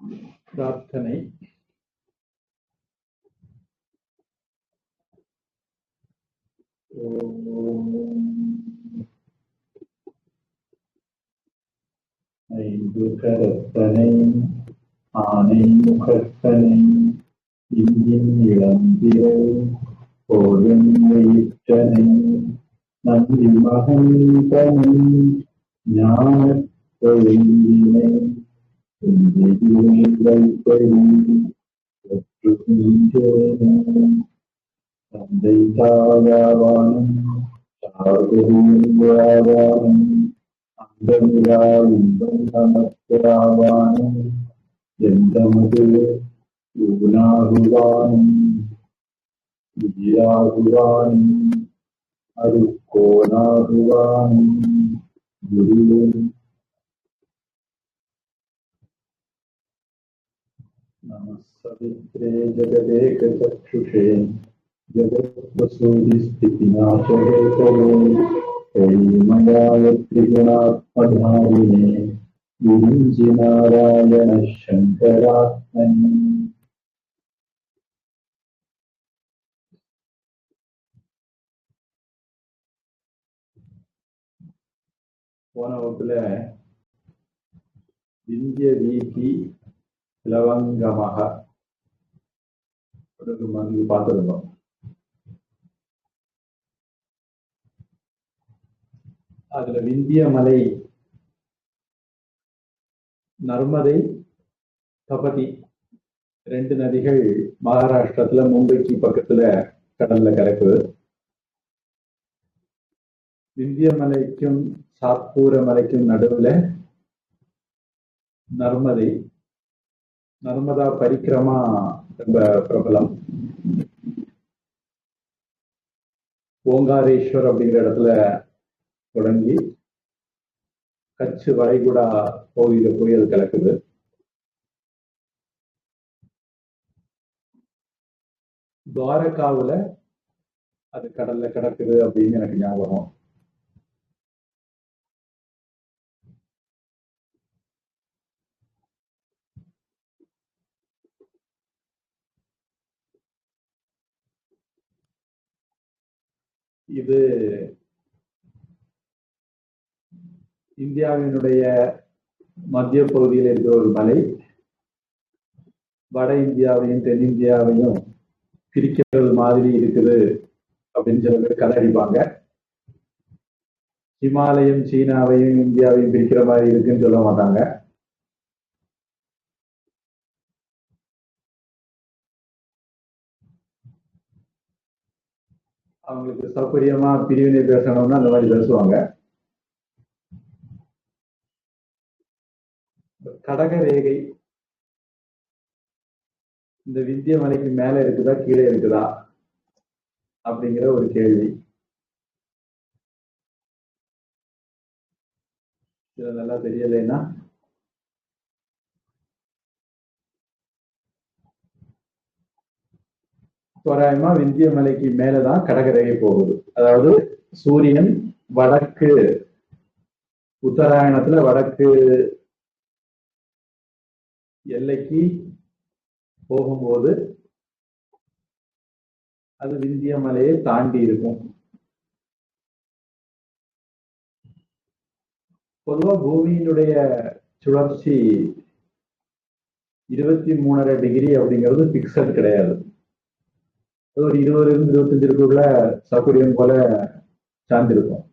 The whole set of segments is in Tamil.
பிரார்த்தனை. ஐந்து கரத்தனை ஆனை முகத்தனை இந்தின் இளம்பிரை போதும் வயிற்றனை நந்தி மகந்தனை ஞானத் தொழிலினை தந்தை தாயாவானும் சாகுவானும் அந்தமிழால் இன்பம் நமக்காவானும் எந்தமது ஊனாகுவானும் உயிராகுவானும் அருக்கோனாகுவானும் குருவும் நமஸ்ஸவித்ரே ஜகதேகசக்ஷுஷே ஜகத்வசூதிஸ்திதிநாசகேதவே கைமயாய த்ரிகுணாத்மதாரிணே விரிஞ்சி நாராயண சங்கராத்மனே. போன வகுப்புல விந்திய வீதி லவங்கமாக மருந்து பார்த்துருந்தோம். அதுல விந்திய மலை, நர்மதை, தபதி ரெண்டு நதிகள் மகாராஷ்டிரத்துல மும்பைக்கு பக்கத்துல கடல்ல கலக்குது. விந்திய மலைக்கும் சாத்பூர மலைக்கும் நடுவுல நர்மதை, நர்மதா பரிக்கிரமா ரொம்ப பிரபலம். ஓங்காரேஸ்வர் அப்படிங்கிற இடத்துல தொடங்கி கட்ச் வளைகுடா பகுதியில போய் அது கலக்குது. துவாரகாவுல அது கடல்ல கிடக்குது அப்படின்னு எனக்கு ஞாபகம். இது இந்தியாவினுடைய மத்திய பகுதியில் இருக்கிற ஒரு மலை. வட இந்தியாவையும் தென்னிந்தியாவையும் பிரிக்கிறது மாதிரி இருக்குது அப்படின்னு சில பேர் கதை அடிப்பாங்க. ஹிமாலயம் சீனாவையும் இந்தியாவையும் பிரிக்கிற மாதிரி இருக்குன்னு சொல்ல மாட்டாங்க. அவங்களுக்கு சௌகரியமா பிரிவினை பேசணும்னா அந்த மாதிரி பேசுவாங்க. கடக ரேகை இந்த விந்திய மலைக்கு மேல இருக்குதா கீழே இருக்குதா அப்படிங்கிற ஒரு கேள்வி. இது நல்லா தெரியலைன்னா தோராயமா விந்திய மலைக்கு மேலதான் கடகரேகை போகுது. அதாவது சூரியன் வடக்கு உத்தராயணத்துல வடக்கு எல்லைக்கு போகும்போது அது விந்திய மலையை தாண்டி இருக்கும். பொதுவா பூமியினுடைய சுழற்சி 23.5 டிகிரி அப்படிங்கிறது பிக்சட் கிடையாது. ஒரு 20 to 25 சௌகரியம் போல சார்ந்திருக்கும்.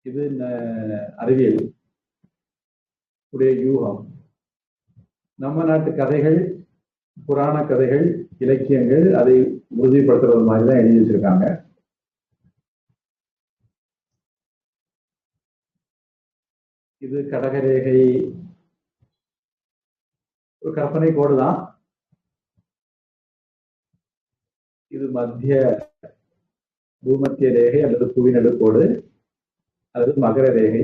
இது அறிவியல் உடைய யூகம். நம்ம நாட்டு கதைகள், புராண கதைகள், இலக்கியங்கள் அதை உறுதிப்படுத்துறது மாதிரிதான் எழுதி வச்சிருக்காங்க. இது கடகரேகை ஒரு கற்பனை கோடுதான். இது மத்திய பூமத்திய ரேகை அல்லது புவிநடுக்கோடு அல்லது மகர ரேகை.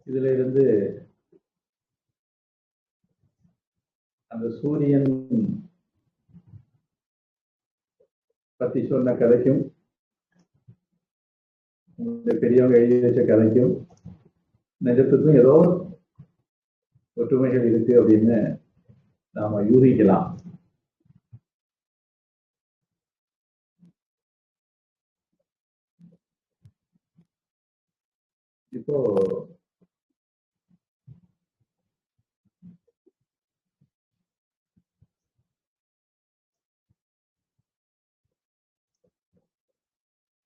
இதுல இருந்து அந்த சூரியன் பத்தி சொன்ன கதைக்கும் பெரியவங்க எழுதி வச்ச கதைக்கும் நிஜத்துக்கும் ஏதோ ஒற்றுமைகள் இருக்கு அப்படின்னு நாம யூகிக்கலாம். இப்போ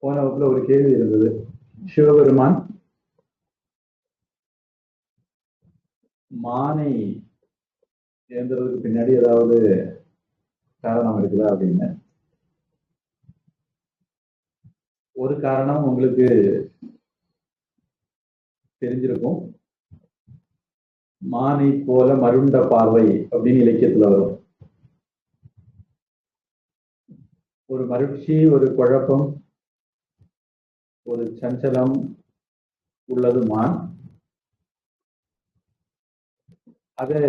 போன வகுப்புல ஒரு கேள்வி இருந்தது. சிவபெருமான் மானை ஏந்துறதுக்கு பின்னாடி ஏதாவது காரணம் இருக்குதா அப்படின்னு. ஒரு காரணம் உங்களுக்கு தெரிஞ்சிருக்கும். மானை போல மருண்ட பார்வை அப்படின்னு இலக்கியத்துல வரும். ஒரு மகிழ்ச்சி, ஒரு குழப்பம், ஒரு சஞ்சலம் உள்ளது மான். அது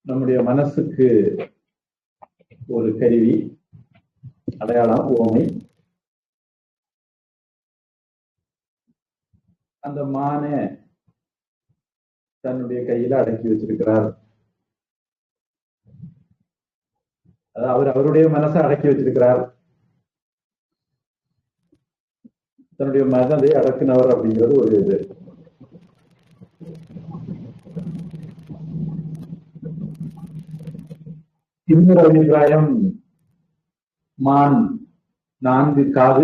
நம்முடைய மனசுக்கு ஒரு கருவி, அடையாளம், உவமை. அந்த மானை தன்னுடைய கையில அடக்கி வச்சிருக்கிறார். அவர் அவருடைய மனசை அடக்கி வச்சிருக்கிறார். தன்னுடைய மனதை அடக்கினவர் அப்படிங்கிறது ஒரு இது. இன்னொரு அபிப்பிராயம், மான் 4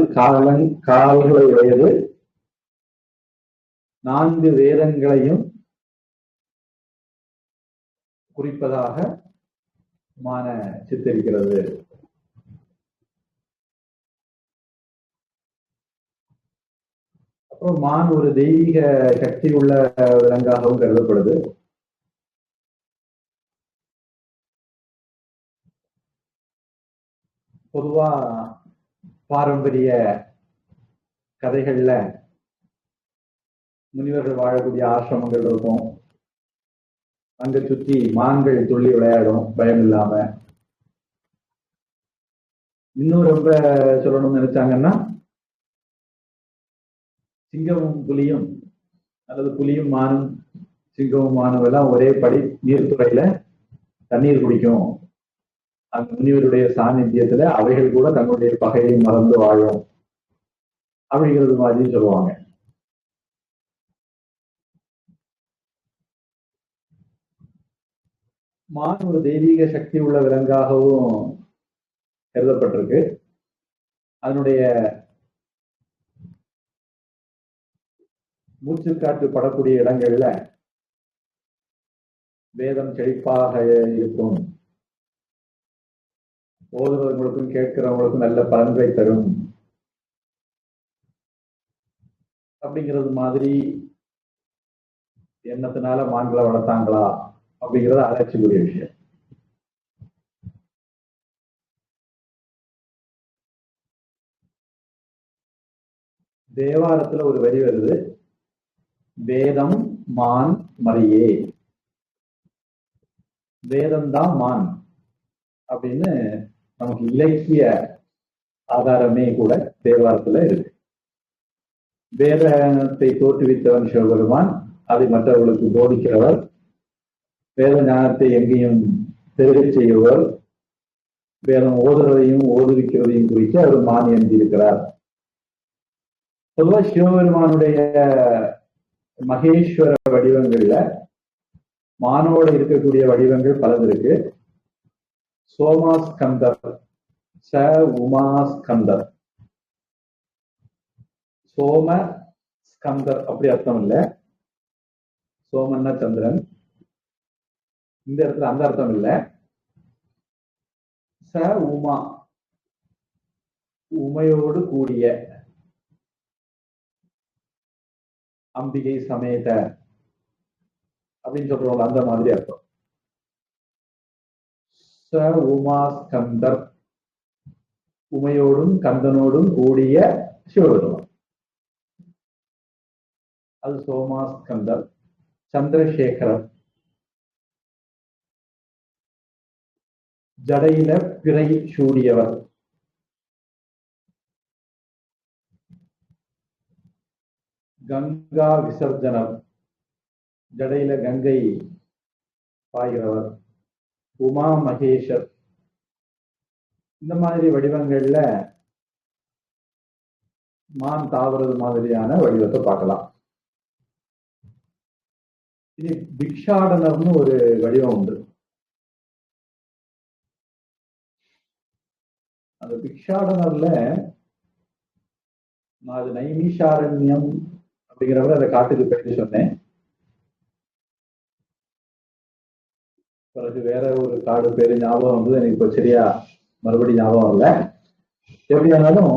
கால்களை உடையது, 4 வேதங்களையும் குறிப்பதாக மான சித்தரிக்கிறது. அப்புறம் மான் ஒரு தெய்வீக சக்தி உள்ள விலங்காகவும் கருதப்படுது. பொதுவா பாரம்பரிய கதைகள்ல முனிவர்கள் வாழக்கூடிய ஆசிரமங்கள் இருக்கும். அங்க சுற்றி மான்கள் துள்ளி விளையாடும் பயம் இல்லாம. இன்னும் ரொம்ப சொல்லணும்னு நினைச்சாங்கன்னா, சிங்கமும் புலியும் அல்லது புலியும் மானும் சிங்கமும் மானும் எல்லாம் ஒரே படி நீர்த்துறையில தண்ணீர் குடிக்கும். அந்த முனிவருடைய சாநித்தியத்துல அவைகள் கூட தங்களுடைய பகையை மறந்து வாழும் அப்படிங்கிறது மாதிரி சொல்லுவாங்க. மான் ஒரு தெய்வீக சக்தி உள்ள விலங்காகவும் கருதப்பட்டிருக்கு. அதனுடைய மூச்சுக்காற்று படக்கூடிய இடங்கள்ல வேதம் செழிப்பாக இருக்கும், ஓதுறவங்களுக்கும் கேட்கிறவங்களுக்கும் நல்ல பலன்களை தரும் அப்படிங்கிறது மாதிரி எண்ணத்தினால மான்களை வளர்த்தாங்களா அப்படிங்கிறது ஆராய்ச்சிக்குரிய விஷயம். தேவாரத்துல ஒரு வரி வருது, வேதம் மான் மறியே. வேதம்தான் மான் அப்படின்னு நமக்கு இலக்கிய ஆதாரமே கூட தேவாரத்துல இருக்கு. வேதத்தை தோற்றுவித்தவன் சிவபெருமான், அதை மற்றவர்களுக்கு போதிக்கிறவர், வேத ஞானத்தை எங்கேயும் பெருகச் செய்கிறவர், வேதம் ஓதுறதையும் ஓதுவிக்கிறதையும் குறித்து அவர் மான் எழுதியிருக்கிறார். பொதுவா சிவபெருமானுடைய மகேஸ்வர வடிவங்கள்ல மானோட இருக்கக்கூடிய வடிவங்கள் பலது இருக்கு. சோமாஸ்கந்தர், ச உமாஸ்கந்தர். சோம ஸ்கந்தர் அப்படி அர்த்தம் இல்லை. சோமன்னா சந்திரன், இந்த இடத்துல அந்த அர்த்தம் இல்லை. ச உமா, உமையோடு கூடிய, அம்பிகை சமேத அப்படின்னு சொல்றோம், அந்த மாதிரி அர்த்தம். ச உமா ஸ்கந்தர், உமையோடும் கந்தனோடும் கூடிய சிவபெருமான், அது சோமாஸ்கந்தர். சந்திரசேகரர், ஜடையில பிறை சூடியவர். கங்கா விசர்ஜனர், ஜடையில கங்கை பாய்கிறவர். உமா மகேஷர், இந்த மாதிரி வடிவங்கள்ல மான் தாவறது மாதிரியான வடிவத்தை பார்க்கலாம். இனி பிக்ஷாடனர்னு ஒரு வடிவம் உண்டு. அந்த பிக்ஷாடனர்ல நான் அது நைமிஷாரண்யம் அப்படிங்கிறவரை அந்த காட்டுக்கு போயிட்டு சொன்னேன். பிறகு வேற ஒரு காடு பேரு ஞாபகம் வந்து எனக்கு இப்போ சரியா மறுபடியும் ஞாபகம் இல்லை. எப்படியானாலும்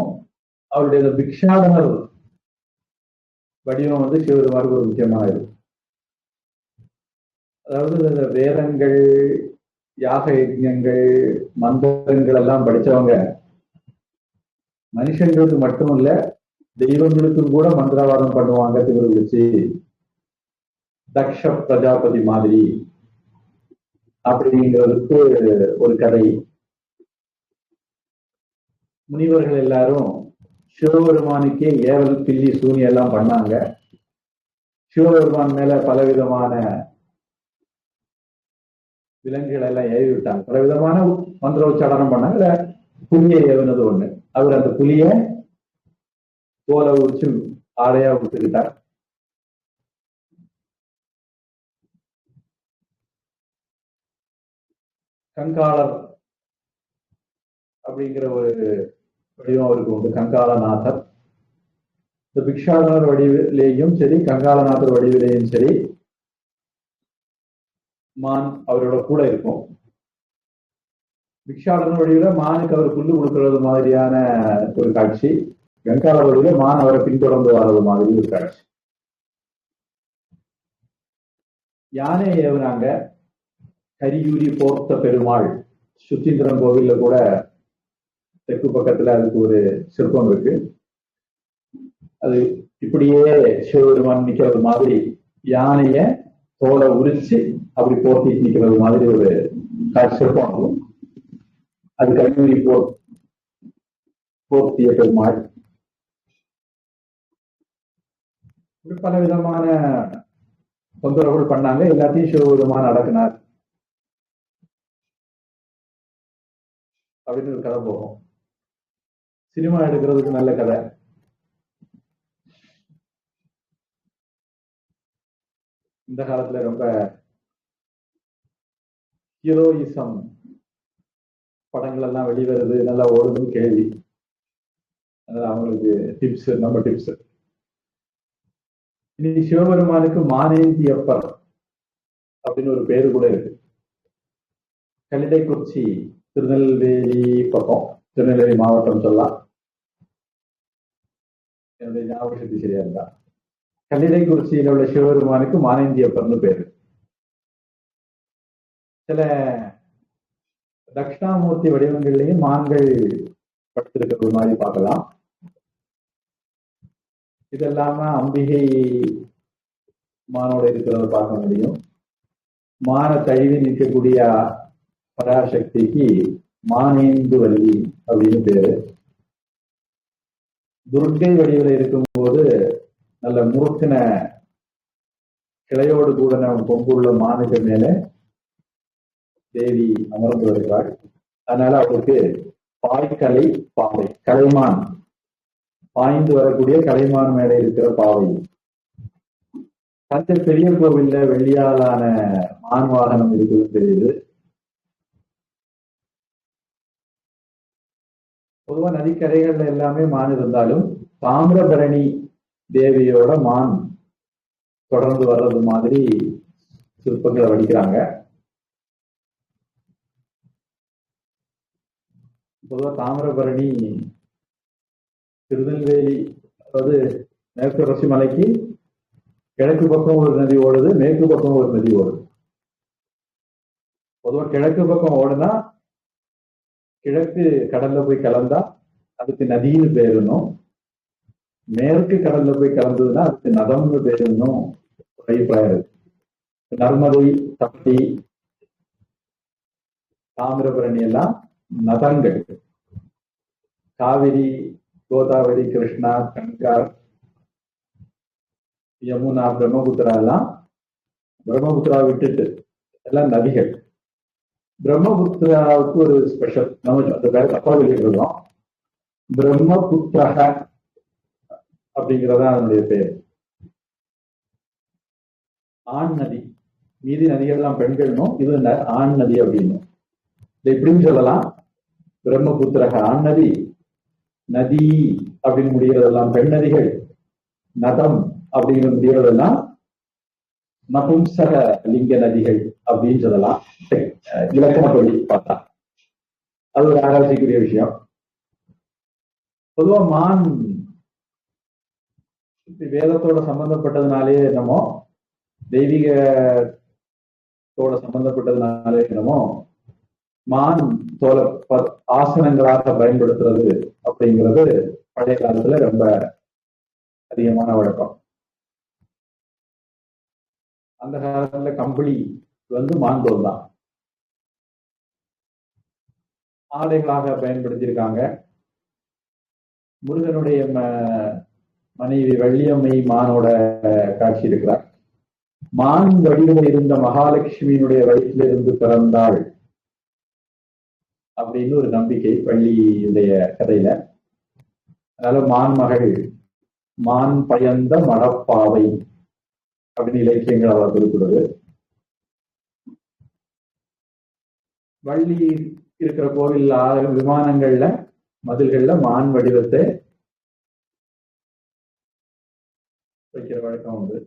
அவருடைய பிக்ஷாடனர் வடிவம் வந்து சிவபெருமானுக்கு ஒரு முக்கியமானது. அதாவது இந்த வேதங்கள், யாக யஜ்ஞங்கள், மந்திரங்கள் எல்லாம் படிச்சவங்க மனுஷங்களுக்கு மட்டும் இல்ல தெய்வங்களுக்கும் கூட மந்திரவாதம் பண்ணுவாங்க. திமிரு வச்சு தக்ஷ பிரஜாபதி மாதிரி அப்படிங்கிறதுக்கு ஒரு கதை. முனிவர்கள் எல்லாரும் சிவபெருமானுக்கே ஏவல் பில்லி சூனி எல்லாம் பண்ணாங்க. சிவபெருமான் மேல பலவிதமான விலங்குகள் எல்லாம் ஏவி விட்டாங்க. பலவிதமான மந்திர உச்சாரணம் பண்ணாங்க. புலியை ஏவுனது ஒண்ணு. அவர் அந்த புலிய தோலை உரிச்சு ஆடையா விட்டுக்கிட்டார். கங்காளர் அப்படிங்கிற ஒரு வடிவம் அவருக்கு உண்டு, கங்காளநாதர். இந்த பிக்ஷாடனர் வடிவிலேயும் சரி, கங்காளநாதர் வடிவிலேயும் சரி, மான் அவரோட கூட இருக்கும். பிக்ஷாடனர் வடிவில மானுக்கு அவர் புல்லு கொடுக்கறது மாதிரியான ஒரு காட்சி, கங்காள வடிவில மான் அவரை பின்தொடர்ந்து வர்றது மாதிரி ஒரு காட்சி. யானை ஏவுனாங்க. கரியூரி போர்த்த பெருமாள், சுத்தீந்திரன் கோவில்ல கூட தெற்கு பக்கத்துல அதுக்கு ஒரு சிற்பம் இருக்கு. அது இப்படியே சிவபெருமான் நிக்கிறது மாதிரி, யானைய தோலை உரிச்சு அப்படி போர்த்தி நிக்கிறது மாதிரி ஒரு சிற்பம் ஆகும். அது கரியூரி போர்த்திய பெருமாள். பல விதமான தொந்தரவுகள் பண்ணாங்க. எல்லாத்தையும் சிவபெருமான் அடக்கினார் அப்படின்னு ஒரு கதை போகும். சினிமா எடுக்கிறதுக்கு நல்ல கதை. இந்த காலத்துல ரொம்ப ஹீரோயிசம் படங்கள் எல்லாம் வெளிவருது, நல்லா ஓடுதுன்னு கேள்வி. அதனால அவங்களுக்கு டிப்ஸ், நம்ம டிப்ஸ். இனி சிவபெருமானுக்கு மானேந்தியப்பர் அப்படின்னு ஒரு பேரு கூட இருக்கு. கல்லிடைக்குறிச்சி, திருநெல்வேலி பக்கம், திருநெல்வேலி மாவட்டம் சொல்லலாம். என்னுடைய ஞாபக சக்தி சரியா இருந்தா. கல்லிடைக்குறிச்சியில உள்ள சிவபெருமானுக்கு மானேந்தியப்பர்னு பேரு. சில தட்சிணாமூர்த்தி வடிவங்கள்லையும் மான்கள் படுத்திருக்கிறது மாதிரி பார்க்கலாம். இதெல்லாம அம்பிகை மானோட இருக்கிறத பார்க்க முடியும். மான தழுவி நிற்கக்கூடிய பராசக்திக்கு மானேந்து வள்ளி அப்படின்னு பேரு. துர்க்கை வடிவில் இருக்கும்போது நல்ல முறுக்கின கிளையோடு கூட கொம்புள்ள மானுக்கு மேல தேவி அமர்ந்து வருகிறாள். அதனால அவருக்கு பாய்கலை பாவை, கலைமான், பாய்ந்து வரக்கூடிய கலைமான் மேல இருக்கிற பாவை. தஞ்சை பெரிய கோவில்ல வெள்ளியாலான மான் வாகனம் இருக்குதுன்னு தெரியுது. பொதுவா நதிக்கரைகள்ல எல்லாமே மான் இருந்தாலும் தாமிரபரணி தேவியோட மான் தொடர்ந்து வர்றது மாதிரி சிற்பங்களை வடிக்கிறாங்க. பொதுவா தாமிரபரணி திருநெல்வேலி, அதாவது மேற்கு தொடர்ச்சி மலைக்கு கிழக்கு பக்கம் ஒரு நதி ஓடுது, மேற்கு பக்கம் ஒரு நதி ஓடுது. பொதுவா கிழக்கு பக்கம் ஓடுனா கிழக்கு கடல்ல போய் கலந்தா அதுக்கு நதின்னு பேருணும், மேற்கு கடல்ல போய் கலந்ததுன்னா அதுக்கு நதம்னு பேருணும் அபிப்பிராயம் இருக்கு. நர்மதை, தப்தி, தாமிரபரணி எல்லாம் நதங்கள். காவிரி, கோதாவரி, கிருஷ்ணா, கங்கா, யமுனா, பிரம்மபுத்திரா எல்லாம் பிரம்மபுத்திரா விட்டுட்டு எல்லாம் நதிகள். பிரம்மபுத்திராவுக்கு ஒரு ஸ்பெஷல், நம்ம அந்த பேர் தப்பா வெளியிடுறோம். பிரம்மபுத்திரக அப்படிங்கிறதா அதனுடைய பேர். ஆண் நதி. மீதி நதிகள்லாம் பெண்கள்னும், இது ஆண் நதி அப்படின்னும். இதை இப்படின்னு சொல்லலாம், பிரம்மபுத்திரக ஆண் நதி, நதி அப்படின்னு முடிகிறதெல்லாம் பெண் நதிகள், நதம் அப்படிங்கிற முடிகிறதெல்லாம் நபும்சக லிங்க நதிகள் அப்படின்னு சொல்லலாம். இலக்கணப்படி பார்த்தா அது ஒரு ஆராய்ச்சிக்குரிய விஷயம். பொதுவா மான் வேதத்தோட சம்பந்தப்பட்டதுனாலே என்னமோ, தெய்வீகத்தோட சம்பந்தப்பட்டதுனாலே என்னமோ, மான் தோலை ஆசனங்களாக பயன்படுத்துறது அப்படிங்கிறது பழைய காலத்துல ரொம்ப அதிகமான வழக்கம். அந்த காலத்துல கம்பளி மான் தோல் தான் ஆடைகளாக பயன்படுத்தியிருக்காங்க. முருகனுடைய மனைவி வள்ளியம்மை மானோட காட்சி இருக்கிறார். மான் வடிவில் இருந்த மகாலட்சுமியினுடைய வயிற்றிலிருந்து பிறந்தாள் அப்படின்னு ஒரு நம்பிக்கை வள்ளியுடைய கதையில. அதனால மான் மகள், மான் பயந்த மடப்பாவை அப்படின்னு இலக்கியங்கள் அவர் குறிப்பிடுது. வள்ளி இருக்கிற கோவில் விமானங்கள்ல, மதில்கள்ல மான் வடிவத்தை வைக்கிற வழக்கம் உண்டு.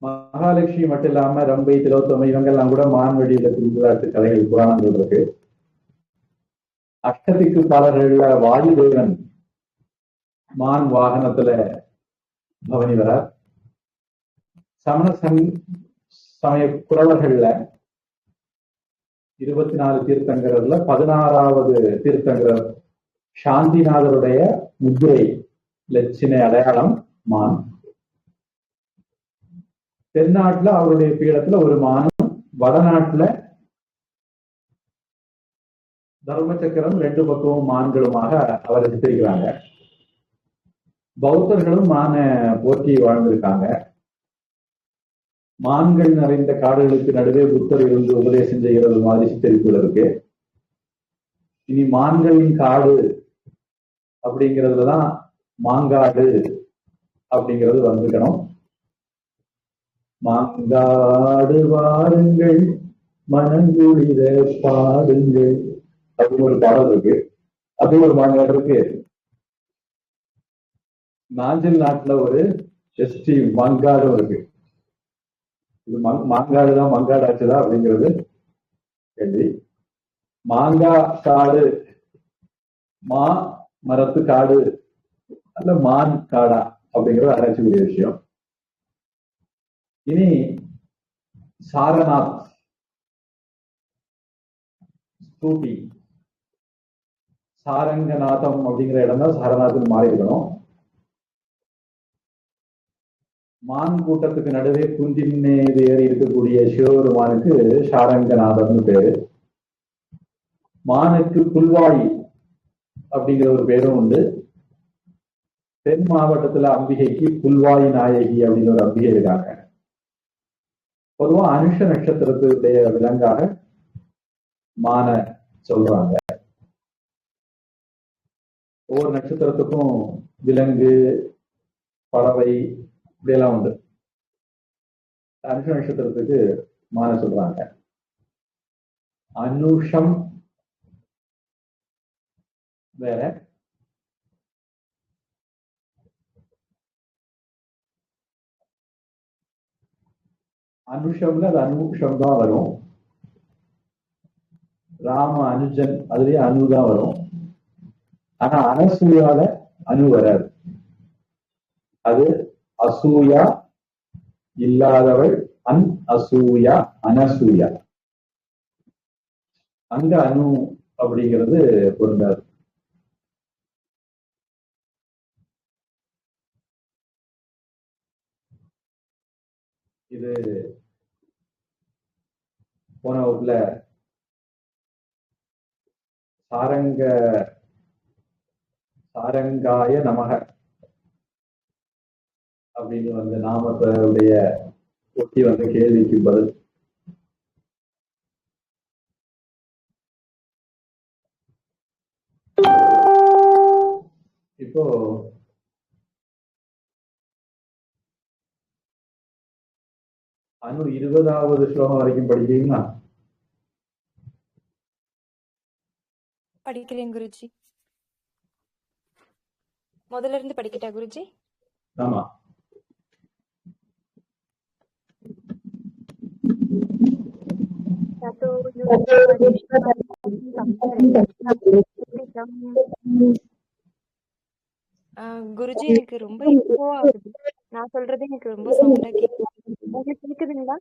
மகாலட்சுமி மட்டும் இல்லாம ரம்பை, திலோத்தமை இவங்கெல்லாம் கூட மான் வடிவில திருவிழாட்டு கதைகள், புராணங்கள் இருக்கு. அஷ்டதிக்கு பாலர்கள்ல வாயுதேவன் மான் வாகனத்துல பவனி வரார். சமண சமய குறவர்கள்ல 24 தீர்த்தங்கரர்ல 16வது தீர்த்தங்கரர் சாந்திநாதருடைய முத்திரை லட்சினை அடையாளம் மான். தென்னாட்டுல அவருடைய பீடத்துல ஒரு மானும், வடநாட்டுல தர்மச்சக்கரம் 2 பக்கமும் மான்களுமாக அவரை சித்தரிக்கிறாங்க. பௌத்தர்களும் மானை போற்றி வாழ்ந்திருக்காங்க. மான்கள் நிறைந்த காடுகளுக்கு நடுவே புத்தர் இருந்து உபதேசம் செய்கிறது மாதிரி சித்தரிப்புகள் இருக்கு. இனி மான்களின் காடு அப்படிங்கிறதுலதான் மாங்காடு அப்படிங்கிறது வந்துக்கணும். மாங்காடு வாருங்கள், மனங்குளிர பாடுங்கள் அப்படின்னு ஒரு பாடல் இருக்கு. அது ஒரு மாங்காடு இருக்கு. நாஞ்சில் நாட்டுல ஒரு எஸ்டி மங்காடும் இருக்கு. இது மாங்காடுதான் மங்காடு ஆச்சுதா அப்படிங்கிறது கேள்வி. மாங்கா காடு, மா மரத்து காடு அல்ல மான் காடா அப்படிங்கிறது ஆராய்ச்சிக்குரிய விஷயம். இனி சாரநாத் ஸ்தூபி, சாரங்கநாதம் அப்படிங்கிற இடம் தான் சாரநாத்துன்னு மாறி இருக்கணும். மான் கூட்டத்துக்கு நடுவே குந்தின் மீது ஏறி இருக்கக்கூடிய சிவபெருமானுக்கு சாரங்கநாதர்னு பேரு. மானுக்கு புல்வாய் அப்படிங்கிற ஒரு பேரும் உண்டு. தென் மாவட்டத்துல அம்பிகைக்கு புல்வாய் நாயகி அப்படின்னு ஒரு அம்பிகை இருக்காங்க. பொதுவா அனுஷ நட்சத்திரத்துடைய விலங்காக மான சொல்றாங்க. ஒவ்வொரு நட்சத்திரத்துக்கும் விலங்கு, பறவை இப்படியெல்லாம் உண்டு. அனுஷ நட்சத்திரத்துக்கு மான சொல்றாங்க. அனுஷம் வேற, அனுஷம்ல அது அனுஷம் தான் வரும். ராம அனுஜன் அதுலயே அணுதான் வரும். ஆனா அனசூயால அணு வராது. அது அசூயா இல்லாதவள் அன் அசூயா, அனசூயா. அங்க அணு அப்படிங்கிறது பொருந்தாது. இது போன வகுப்புல சாரங்காய நமக அப்படின்னு வந்து நாமத்துடைய ஒட்டி வந்த கேள்விக்கு பதில். இப்போ 20வது ஸ்லோகம் வரைக்கும் படிக்கிறீங்களா? படிக்கிறேன் குருஜி. முதல்ல இருந்து படிக்கட்டா குருஜி? ஆமா. குருஜி எனக்கு ரொம்ப இப்போ ஆகுது. நான் சொல்றது எனக்கு ரொம்ப சவுண்டா கேக்குது. உங்களுக்கு கேக்குதுங்களா?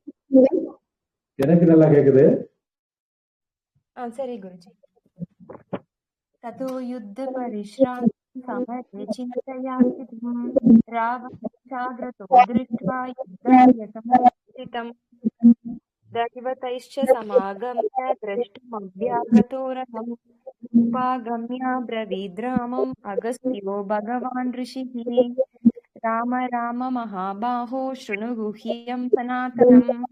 எனக்கு நல்லா கேக்குது. சரி குருஜி. ததோ யுத்த பரிஷ்ராந்தி சமரே சிந்தயாசிதம் ராவணாக்ரதோ திருஷ்ட்வா யுத்தாய சமுத்திதம் दैवतैश्च समागम्य द्रष्टुमव्यागतोरणम् उपागम्य ब्रवीद्रामम् अगस्त्यो भगवान् ऋषिः राम राम महाबाहो शृणु गुह्यम् सनातनम्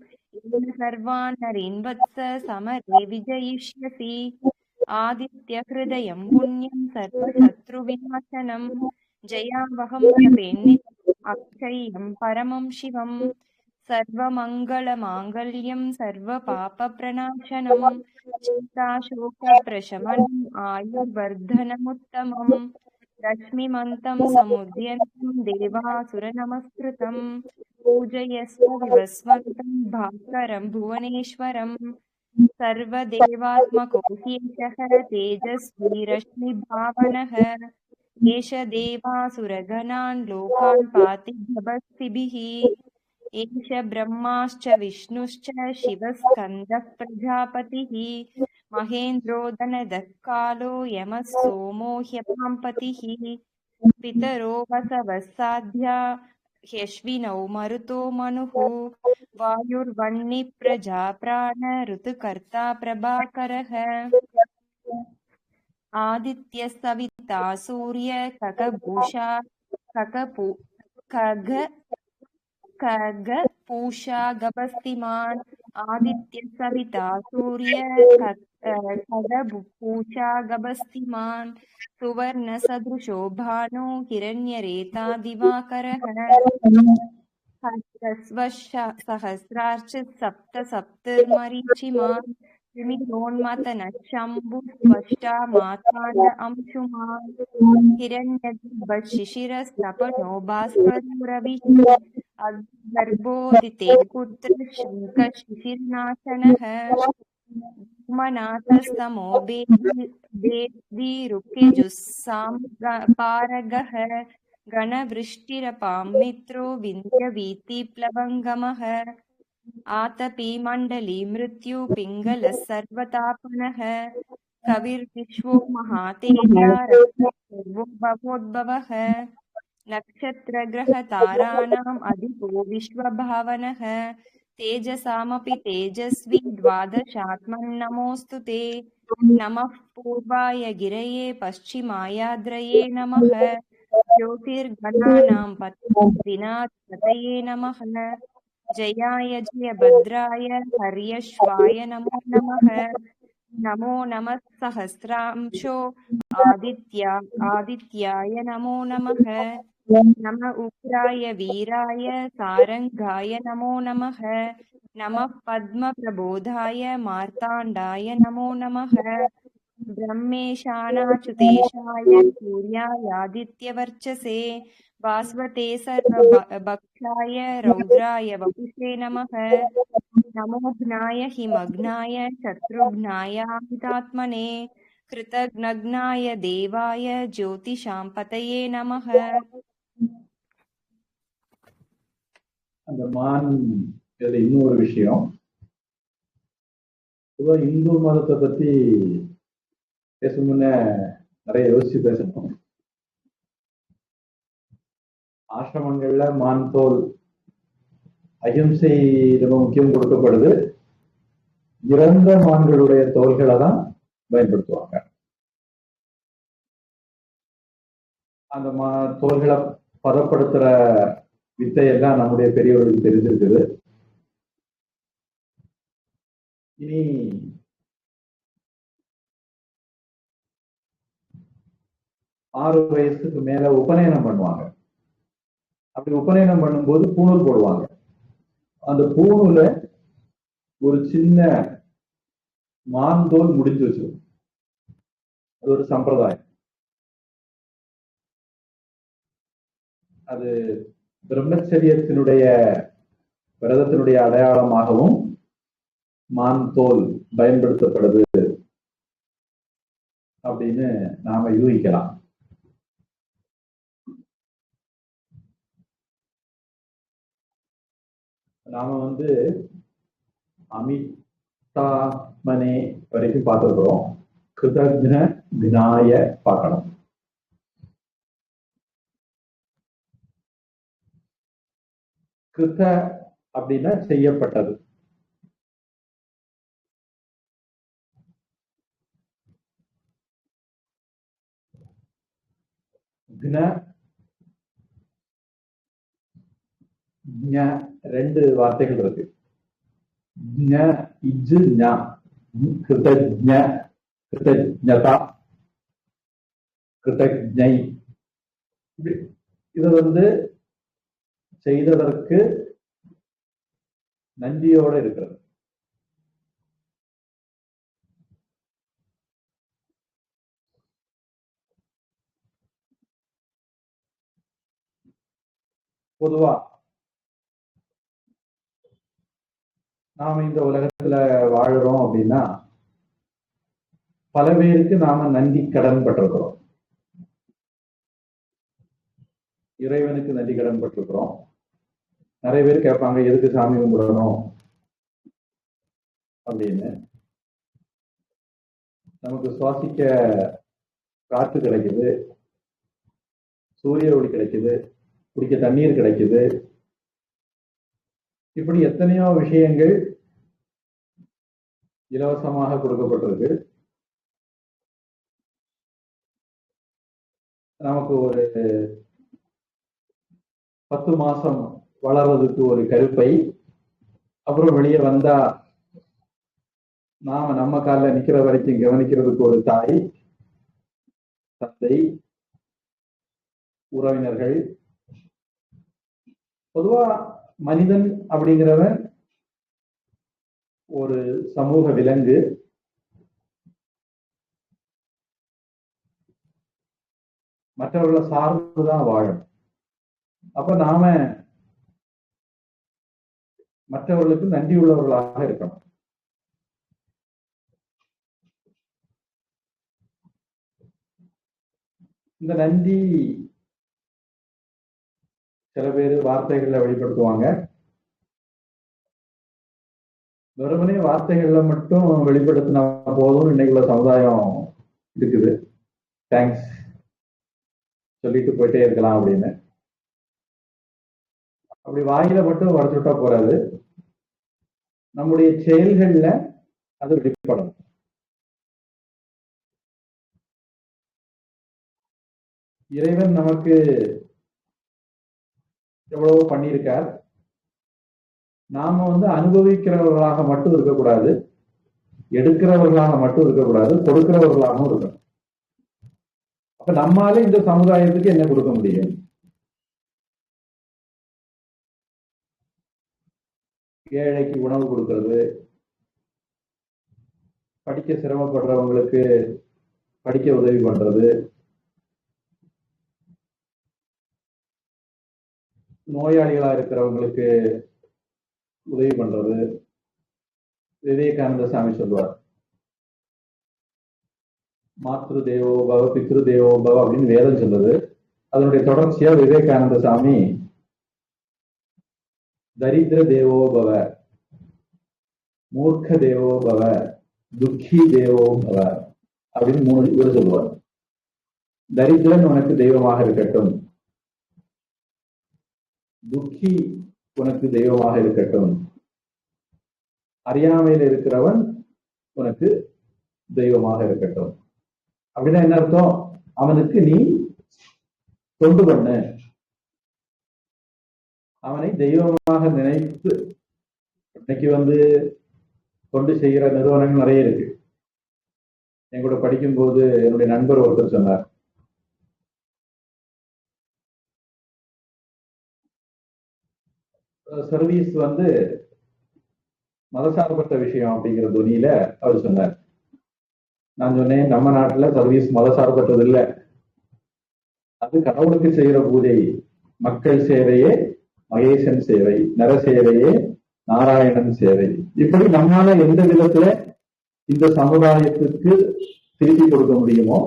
येन सर्वान् नरीन् वत्स समरे विजयिष्यसि आदित्यहृदयम् पुण्यम् सर्वशत्रुविनाशनम् जयावहम् जपेन्नित्यम् अक्षय्यम् परमम् शिवम् सर्वमङ्गलमाङ्गल्यं सर्वपापप्रणाशनं चिन्ताशोकप्रशमनम् आयुर्वर्धनमुत्तमम् लक्ष्मीमन्तं समुद्यन्तं देवासुरनमस्कृतं पूजयस्व विवस्वन्तं भास्करं भुवनेश्वरं सर्वदेवात्मको ह्येषः तेजस्वी रश्मिभावनः एष देवासुरगणान् लोकान् पाति भवद्भिः एष ब्रह्माश्च विष्णुश्च शिवस्कन्दः प्रजापतिः महेन्द्रोदनदः कालो यमः सोमो ह्यपाम्पतिः पितरो वसवः साध्या ह्यश्विनौ मरुतो मनुः वायुर्वह्निः प्रजा प्राण ऋतुकर्ता प्रभाकरः आदित्यः सविता सूर्य ककभूषा खगपूषा गभस्तिमान् आदित्य सविता सूर्य खगपूषा गभस्तिमान् सुवर्ण सदृशो भानो हिरण्यरेता दिवाकरः सहस्रार्च सप्त सप्तर्मरीचिमान् त्रिमिरोन्मथनः शम्भुस्पष्टा माताण्ड अंशुमान् हिरण्यगर्भशिशिरस्तपनो भास्करो रविः गर्भोदिते पुत्र शङ्खशिशिर्नाशनः धूमनाथस्तमो पारगः गणवृष्टिरपां मित्रो विन्ध्यवीतिप्लवङ्गमः आतपी मण्डली मृत्यु पिङ्गलः सर्वतापनः कविर्विश्वो महातेजा सर्वो भवोद्भवः नक्षत्रग्रहताराणाम् अधिपो विश्वभावनः तेजसामपि तेजस्वी द्वादशात्मन्नमोऽस्तु ते नमः पूर्वाय गिरये पश्चिमायाद्रये नमः ज्योतिर्गणानां पतये नमः जयाय जयभद्राय हर्यश्वाय नमो नमः नमो नमः सहस्रांशो आदित्याय नमो नमः नम उग्राय वीराय सारंगाय नमो नमः नमः पद्मप्रबोधाय मार्ताण्डाय नमो नमः ब्रह्मेशानाच्युतेशाय सूर्यायादित्यवर्चसे भास्वते सर्वभक्षाय रौद्राय वपुषे नमः नमोघ्नाय हिमघ्नाय शत्रुघ्नायामितात्मने कृतघ्नघ्नाय देवाय ज्योतिषां पतये नमः. அந்த மான் இதுல இன்னொரு விஷயம், இந்து மதத்தை பத்தி பேசணும்னு நிறைய யோசிச்சு பேசணும். ஆசிரமங்கள்ல மான் தோல் அகிம்சை ரொம்ப முக்கியம் கொடுக்கப்படுது. இறந்த மான்களுடைய தோள்களை தான் பயன்படுத்துவாங்க. அந்த தோள்களை பதப்படுத்துற வித்தையெல்லாம் நம்முடைய பெரியவர்களுக்கு தெரிஞ்சிருக்குது. இனி 6 வயசுக்கு மேல உபநயனம் பண்ணுவாங்க. அப்படி உபநயனம் பண்ணும்போது பூணூல் போடுவாங்க. அந்த பூணூல ஒரு சின்ன மான்தோல் முடிஞ்சு வச்சிருக்கும். அது ஒரு சம்பிரதாயம். அது பிரம்மச்சரியத்தினுடைய விரதத்தினுடைய அடையாளமாகவும் மான் தோல் பயன்படுத்தப்படுது அப்படின்னு நாம யூகிக்கலாம். நாம அமிதாமனே வரைக்கும் பார்த்துருக்கிறோம். கிருதக்ன விநாய பார்க்கணும். கிருத அப்படின்னா செய்யப்பட்டது. ரெண்டு வார்த்தைகள் இருக்கு. இது செய்ததற்கு நன்றியோட இருக்கிறது. பொதுவா நாம இந்த உலகத்துல வாழுறோம் அப்படின்னா பல பேருக்கு நாம நன்றி கடன் பட்டிருக்கிறோம். இறைவனுக்கு நன்றி கடன் பட்டிருக்கிறோம். நிறைய பேர் கேட்பாங்க, எதுக்கு சாமி கும்பிடணும் அப்படின்னு. நமக்கு சுவாசிக்க காற்று கிடைக்குது, சூரிய ஒளி கிடைக்குது, குடிக்க தண்ணீர் கிடைக்குது. இப்படி எத்தனையோ விஷயங்கள் இலவசமாக கொடுக்கப்பட்டிருக்கு. நமக்கு ஒரு 10 மாசம் வளர்றதுக்கு ஒரு கருப்பை, அப்புறம் வெளியே வந்தா நாம நம்ம காலில் நிக்கிற வரைக்கும் கவனிக்கிறதுக்கு ஒரு தாய், தந்தை, உறவினர்கள். பொதுவா மனிதன் அப்படிங்கிறவன் ஒரு சமூக விலங்கு. மற்றவர்களை சார்ந்துதான் வாழும். அப்ப நாம மற்றவர்களுக்கு நன்றி உள்ளவர்களாக இருக்கணும். இந்த நன்றி சில பேர் வார்த்தைகள்ல வெளிப்படுத்துவாங்க. வெறுமனே வார்த்தைகள்ல மட்டும் வெளிப்படுத்தினா போதும் இன்னைக்கு உள்ள சமுதாயம் இருக்குது. தேங்க்ஸ் சொல்லிட்டு போயிட்டே இருக்கலாம் அப்படின்னு. அப்படி வாயில மட்டும் உடச்சுட்டா போறாது, நம்முடைய செயல்கள்ல அது வெளிப்படும். இறைவன் நமக்கு எவ்வளவோ பண்ணியிருக்கார். நாம அனுபவிக்கிறவர்களாக மட்டும் இருக்கக்கூடாது, எடுக்கிறவர்களாக மட்டும் இருக்கக்கூடாது, கொடுக்கிறவர்களாகவும் இருக்கணும். அப்ப நம்மால இந்த சமுதாயத்துக்கு என்ன கொடுக்க முடியும்? ஏழைக்கு உணவு கொடுக்கிறது, படிக்க சிரமப்படுறவங்களுக்கு படிக்க உதவி பண்றது, நோயாளிகளா இருக்கிறவங்களுக்கு உதவி பண்றது. விவேகானந்த சாமி சொல்லுவார், மாத்ரு தேவோ பவ பித்ரு தேவோ பவ அப்படின்னு வேதம் சொல்லுது. அதனுடைய தொடர்ச்சியா விவேகானந்த சாமி தரித்திர தேவோ பவ, மூர்க்க தேவோ பவ, துக்கி தேவோ பவ அப்படின்னு 3 இவர் சொல்லுவார். தரித்திரன் உனக்கு தெய்வமாக இருக்கட்டும், துக்கி உனக்கு தெய்வமாக இருக்கட்டும், அறியாமையில் இருக்கிறவன் உனக்கு தெய்வமாக இருக்கட்டும். அப்படின்னா என்ன அர்த்தம்? அவனுக்கு நீ தொண்டு பண்ணு, அவனை தெய்வமாக நினைத்து. இன்னைக்கு தொண்டு செய்கிற நிறுவனங்கள் நிறைய இருக்கு. என் கூட படிக்கும் போது என்னுடைய நண்பர் ஒருத்தர் சொன்னார், சர்வீஸ் மதசார்பற்ற விஷயம் அப்படிங்கிற துணியில அவர் சொன்னார். நான் சொன்னேன், நம்ம நாட்டுல சர்வீஸ் மதசார்பற்றது இல்லை, அது கடவுளுக்கு செய்கிற பூஜை. மக்கள் சேவையே மகேசன் சேவை, நர சேவையே நாராயணன் சேவை. இப்படி நம்மால எந்த விதத்துல இந்த சமுதாயத்துக்கு திருப்பி கொடுக்க முடியுமோ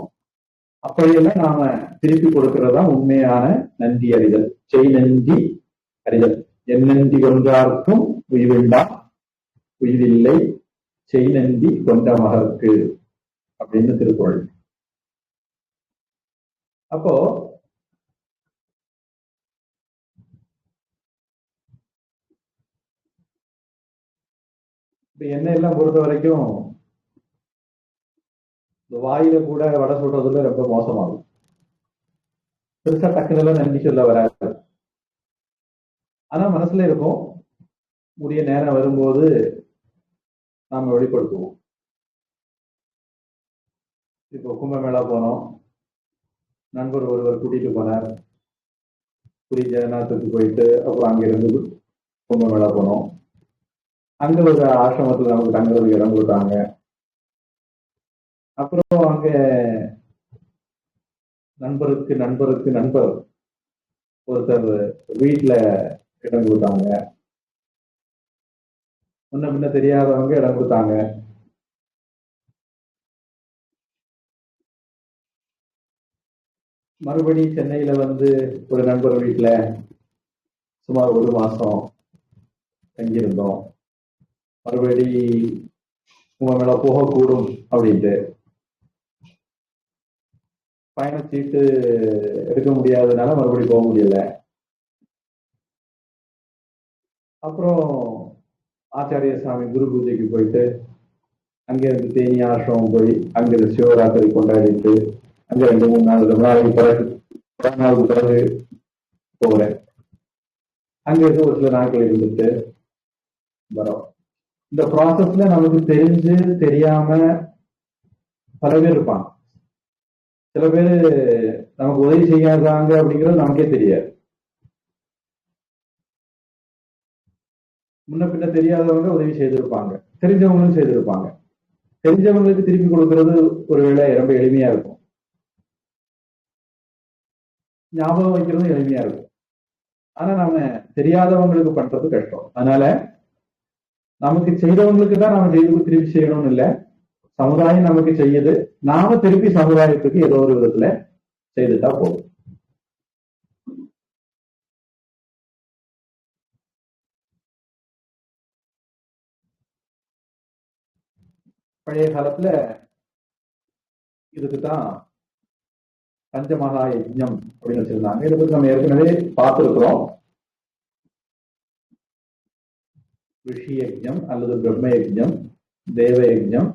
அப்படியெல்லாம் நாம திருப்பி கொடுக்கறதா உண்மையான நன்றி அறிதல். செய் நன்றி அறிதல். என் நன்றி கொன்றார்க்கும் உய்வில்லா உய்வில்லை, செய் நன்றி கொண்ட மகற்கு அப்படின்னு திருக்குறள். அப்போ எண்ணெய் எல்லாம் பொறுத்த வரைக்கும் இந்த வாயில கூட வடை சுடுறதுல ரொம்ப மோசமாகும். பெருசா டக்குனு நன்றி சொல்ல வராது. ஆனா மனசுல இருக்கும், உரிய நேரம் வரும்போது நாம வெளிப்படுத்துவோம். இப்போ கும்பமேளா போனோம், நண்பர் ஒருவர் கூட்டிட்டு போனார். புரி ஜெகநாத்துக்கு போயிட்டு அப்புறம் அங்கிருந்து கும்பமேளா போனோம். அங்க ஒரு ஆசிரமத்துல நமக்கு தங்குறதுக்கு இடம் கொடுத்தாங்க. அப்புறம் அங்க நண்பருக்கு நண்பருக்கு நண்பர் ஒருத்தர் வீட்டுல இடம் கொடுத்தாங்க. முன்ன பின்ன தெரியாதவங்க இடம் கொடுத்தாங்க. மறுபடி சென்னையில ஒரு நண்பர் வீட்டுல சுமார் 1 மாசம் தங்கியிருந்தோம். மறுபடி கும்பமேளா போகக்கூடும் அப்படின்ட்டு பயணச்சீட்டு எடுக்க முடியாததுனால மறுபடி போக முடியல. அப்புறம் ஆச்சாரிய சாமி குரு பூஜைக்கு போயிட்டு அங்கிருந்து தேனி ஆசிரமம் போய் அங்கிருந்து சிவராத்திரி கொண்டாடிட்டு அங்க 2-3 நாளுக்கு பிறகு போகிறேன். அங்க இருந்து ஒரு சில நாட்கள் இருந்துட்டு வரோம். இந்த ப்ராசஸ்ல நமக்கு தெரிஞ்சு தெரியாம பல பேர் இருப்பாங்க. சில பேர் நமக்கு உதவி செய்யாதாங்க அப்படிங்கிறது நமக்கே தெரியாது. முன்ன பின்ன தெரியாதவங்க உதவி செய்திருப்பாங்க, தெரிஞ்சவங்களும் செய்திருப்பாங்க. தெரிஞ்சவங்களுக்கு திருப்பி கொடுக்கறது ஒருவேளை ரொம்ப எளிமையா இருக்கும், ஞாபகம் வைக்கிறதும் எளிமையா இருக்கும். ஆனா நாம தெரியாதவங்களுக்கு பண்றது கஷ்டம். அதனால நமக்கு செய்தவங்களுக்கு தான் நாம திருப்பி செய்யணும்னு இல்லை, சமுதாயம் நமக்கு செய்யுது, நாம திருப்பி சமுதாயத்துக்கு ஏதோ ஒரு விதத்துல செய்துட்டா போதும். பழைய காலத்துல இதுக்குதான் பஞ்சமகா யஜ்ஞம் அப்படின்னு வச்சிருந்தாங்க. இதை பத்தி நம்ம ஏற்கனவே பார்த்திருக்கிறோம். ரிஷி யஜ்ஞம் அல்லது பிரம்ம யஜ்ஞம், தேவ யஜ்ஞம்,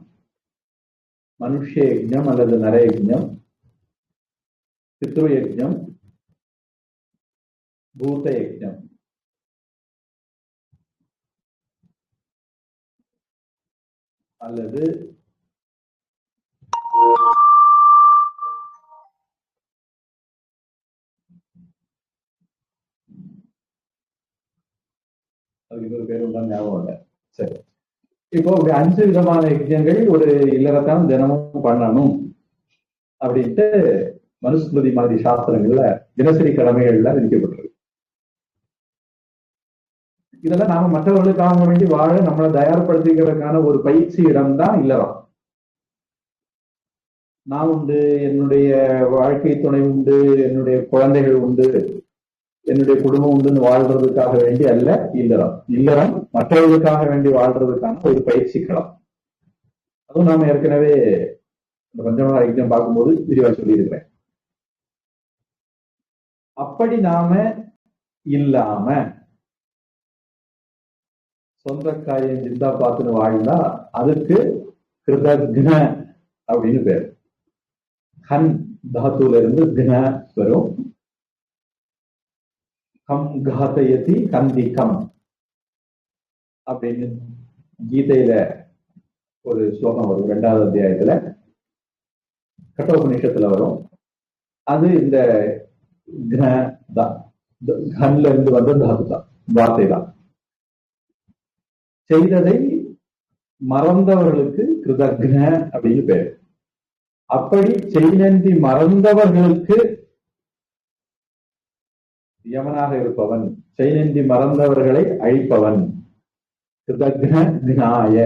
மனுஷ யஜ்ஞம் அல்லது நர யஜ்ஞம், பித்ரு யஜ்ஞம், பூத யஜ்ஞம். அல்லது அதுக்கு இன்னொரு பேர் உண்டான ஞாபகம் இல்லை. சரி, இப்போ 5 விதமான யஜ்ஞங்கள் ஒரு இல்லறத்தான் தினமும் பண்ணணும் அப்படின்ட்டு மனுஸ்மிருதி மாதிரி சாஸ்திரங்கள்ல தினசரி கடமைகள்ல விதிக்கப்பட்டிருக்கு. இதெல்லாம் நாம மற்றவர்களுக்காக வேண்டி வாழ நம்மளை தயார்படுத்திக்கிறதுக்கான ஒரு பயிற்சி இடம் தான் இல்லறம். நான் உண்டு, என்னுடைய வாழ்க்கை துணை உண்டு, என்னுடைய குழந்தைகள் உண்டு, என்னுடைய குடும்பம் உண்டுன்னு வாழ்றதுக்காக வேண்டி அல்ல இல்லறம். இல்லறம் மற்றவர்களுக்காக வேண்டி வாழ்றதுக்கான ஒரு பயிற்சி களம். அதுவும் நாம ஏற்கனவே இந்த பஞ்சமகா யஜ்ஞம் பார்க்கும்போது விரிவா சொல்லி இருக்கிறேன். அப்படி நாம இல்லாம சொந்த காரியம் சிந்தா பார்த்துன்னு வாழ்ந்தா அதுக்கு கிருதக்ன அப்படின்னு பேர். ஹன் தாத்துல இருந்து கின வரும். கம் காத்தயதி கந்தி கம் அப்படின்னு கீதையில ஒரு ஸ்லோகம் வரும், 2வது அத்தியாயத்துல கட்டோபநிஷத்துல வரும். அது இந்த கன்ல இருந்து வந்த தாத்து தான், வார்த்தை தான். செய்ததை மறந்தவர்களுக்கு கிருதக்ன அப்படின்னு பேர். அப்படி செய்நன்றி மறந்தவர்களுக்கு யமனாக இருப்பவன், செய்நன்றி மறந்தவர்களை அழிப்பவன். கிருதக்னாய.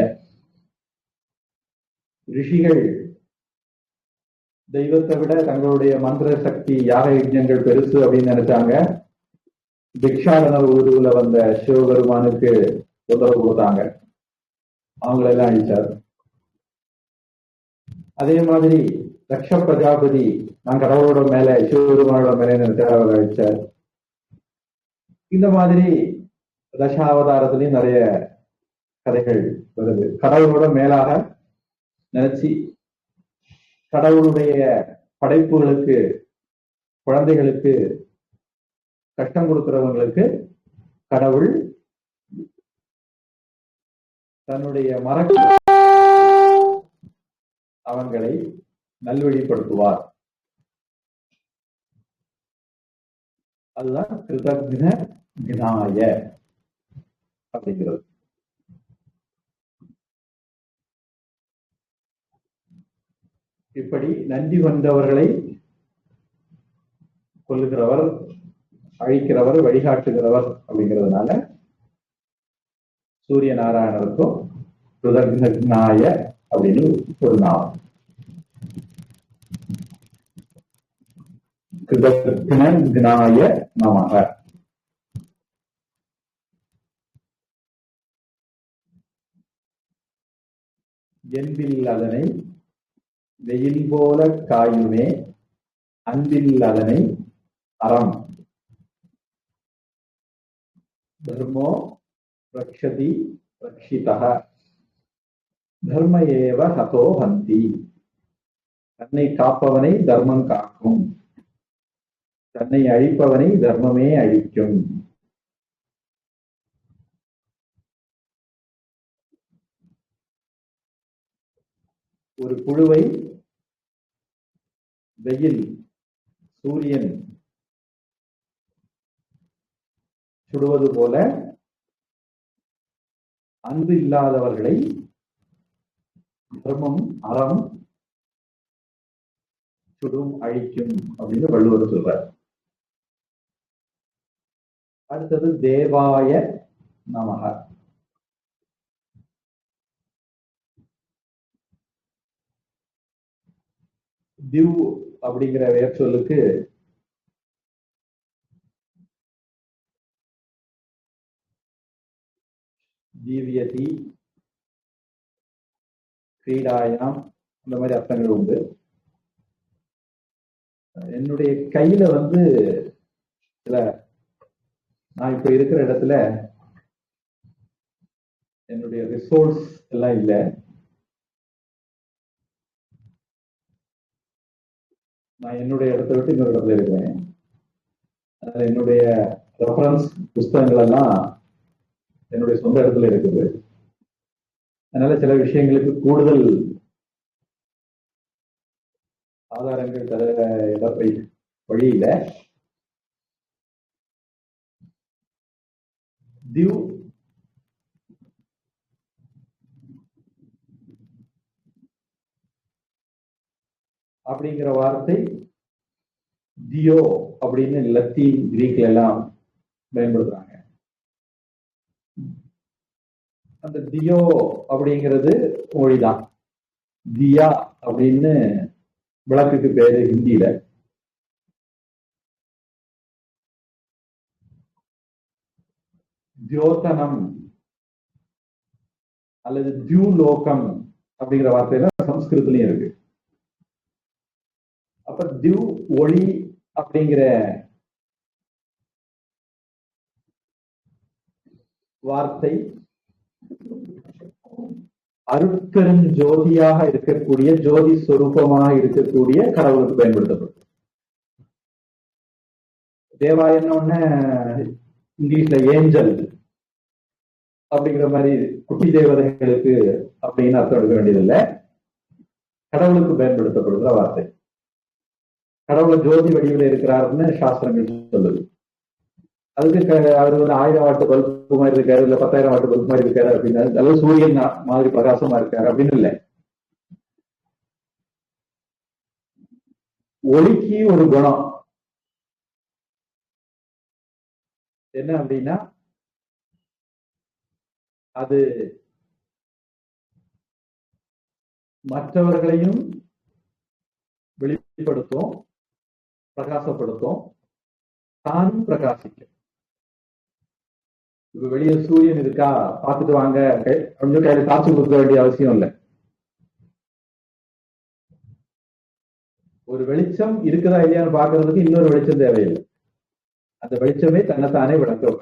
ரிஷிகள் தெய்வத்தை விட தங்களுடைய மந்திர சக்தி யாக யஜ்ஞங்கள் பெருசு அப்படின்னு நினைச்சாங்க. பிக்ஷாடன உருவுல வந்த சிவபெருமானுக்கு உத்தரவு கொடுத்தாங்க, அவங்களெல்லாம் அழிச்சார். அதே மாதிரி தக்ஷ பிரஜாபதி நான் கடவுளோட மேல சிவபெருமானோட மேல நினைச்சார், அவர் அழிச்சார். இந்த மாதிரி தசாவதாரத்திலையும் நிறைய கதைகள் வருது. கடவுளோட மேலாக நினைச்சு கடவுளுடைய படைப்புகளுக்கு, குழந்தைகளுக்கு கஷ்டம் கொடுக்கிறவங்களுக்கு கடவுள் தன்னுடைய மறக்க அவங்களை நல்வழிப்படுத்துவார். அதுதான் கிருதக்ன விநாய அப்படிங்கிறது. இப்படி நன்றி வந்தவர்களை கொல்லுகிறவர், அழிக்கிறவர், வழிகாட்டுகிறவர் அப்படிங்கிறதுனால சூரிய நாராயணருக்கும் கிருதக்னாய அப்படின்னு ஒரு நாமம். கிருதக்னாய நமக. என்பில் அதனை வெயில் போல காயுமே, அன்பில் அதனை அறம். தர்மோ ரக்ஷதி ரக்ஷிதः தர்ம ஏவ ஹதோ ஹந்தி. தன்னை காப்பவனை தர்மம் காக்கும், தன்னை அழிப்பவனை தர்மமே அழிக்கும். ஒரு புழுவை வெயில், சூரியன் சுடுவது போல அன்பு இல்லாதவர்களை தர்மம், அறம் சுடும், அழிக்கும் அப்படின்னு வள்ளுவர் சொல்றார். அடுத்தது தேவாய நமக. திவ் அப்படிங்கிற வேர் சொல்லுக்கு ஜீவியதி, கிரீடாயாம் இந்த மாதிரி அர்த்தங்கள் உண்டு. என்னுடைய கையில சில, நான் இப்ப இருக்கிற இடத்துல என்னுடைய ரிசோர்ஸ் எல்லாம் இல்லை. நான் என்னுடைய இடத்தை விட்டு இன்னொரு இடத்துல இருக்கிறேன். என்னுடைய ரெஃபரன்ஸ் புஸ்தகங்கள் எல்லாம் என்னுடைய சொந்த இடத்துல இருக்குது. அதனால சில விஷயங்களுக்கு கூடுதல் ஆதாரங்கள் தர வழியில திவ் அப்படிங்கிற வார்த்தை தியோ அப்படின்னு லத்தீன், கிரீக்ல எல்லாம் பயன்படுத்துறாங்க. அந்த தியோ அப்படிங்கிறது மொழிதான். தியா அப்படின்னு விளக்குக்கு பேரு ஹிந்தியில. தியோதனம் அல்லது தியூலோகம் அப்படிங்கிற வார்த்தையில சம்ஸ்கிருதத்திலையும் இருக்கு. அப்ப திவ் ஒளி அப்படிங்கிற வார்த்தை அருட்பெரும் ஜோதியாக இருக்கக்கூடிய, ஜோதி ஸ்வரூபமாக இருக்கக்கூடிய கடவுளுக்கு பயன்படுத்தப்படும். தேவா என்ன இங்கிலீஷ்ல ஏஞ்சல் அப்படிங்கிற மாதிரி குட்டி தேவதைகளுக்கு அப்படின்னு அர்த்தம் எடுக்க வேண்டியதில்லை. கடவுளுக்கு பயன்படுத்தப்படுகிற வார்த்தை. கடவுள் ஜோதி வடிவில் இருக்கிறாருன்னு சாஸ்திரங்கள் சொல்லுது. அதுக்கு அவர் 1000 வாட்டு பல்பு மாதிரி இருக்காரு, இல்ல 10,000 வாட்டு பல்பு மாதிரி இருக்காரு அப்படின்னு, அல்லது சூரியன் மாதிரி பிரகாசமா இருக்காரு அப்படின்னு இல்லை. ஒளிக்கு ஒரு குணம் என்ன அப்படின்னா, அது மற்றவர்களையும் வெளிப்படுத்தும், பிரகாசப்படுத்தும், தானும் பிரகாசிக்கும். இப்ப வெளியே சூரியன் இருக்கா பார்த்துட்டு வாங்க கொஞ்சம் கையில காசு கொடுக்க வேண்டிய அவசியம் இல்லை. ஒரு வெளிச்சம் இருக்குதா இல்லையான்னு பாக்குறதுக்கு இன்னொரு வெளிச்சம் தேவையில்லை. அந்த வெளிச்சமே தன்னைத்தானே விளங்க,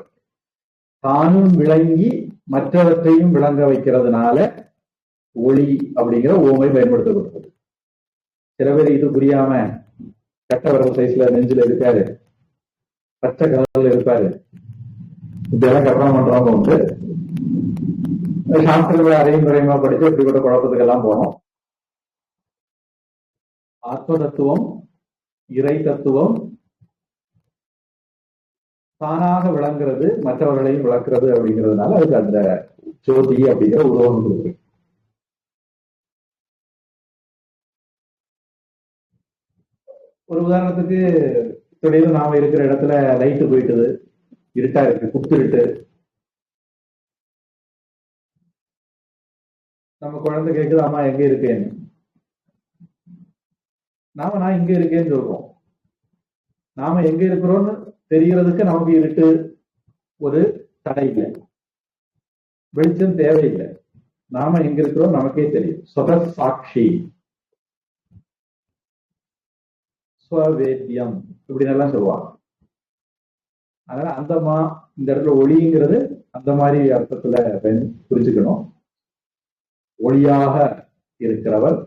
தானும் விளங்கி மற்றவற்றையும் விளங்க வைக்கிறதுனால ஒளி அப்படிங்கிற ஓமை பயன்படுத்தப்படுகிறது. சில பேர் இது புரியாம கட்டவரவு சைஸ்ல நெஞ்சில இருக்காரு, பச்சை கலர்ல இருப்பாரு, இப்படியெல்லாம் கற்பனை பண்றவங்க உண்டு. சாஸ்திரங்களை அரையும் குறையுமா படிச்சு இப்படிப்பட்ட குழப்பத்துக்கெல்லாம் போனோம். ஆத்ம தத்துவம், இறை தத்துவம் தானாக விளங்குறது, மற்றவர்களையும் விளக்குறது அப்படிங்கிறதுனால அதுக்கு அந்த ஜோதி அப்படிங்கிற உருவம் கொடுக்கு. ஒரு உதாரணத்துக்கு, திடீர்னு நாம இருக்கிற இடத்துல லைட்டு போயிட்டுது, இருட்டா இருக்கு, குத்துருட்டு. நம்ம குழந்தை கேட்குது, அம்மா எங்க இருக்கேன்னு. நான் இங்க இருக்கேன்னு சொல்றோம். நாம எங்க இருக்கிறோம்னு தெரியறதுக்கு நமக்கு இருட்டு ஒரு தடை இல்லை, வெளிச்சம் தேவையில்லை. நாம எங்க இருக்கிறோம் நமக்கே தெரியும். சொத சாட்சி, ஸ்வவேத்தியம் இப்படி நல்லா சொல்லுவாங்க. அதனால இந்த இடத்துல ஒளிங்கிறது அந்த மாதிரி அர்த்தத்துல புரிஞ்சுக்கணும். ஒளியாக இருக்கிறவர்.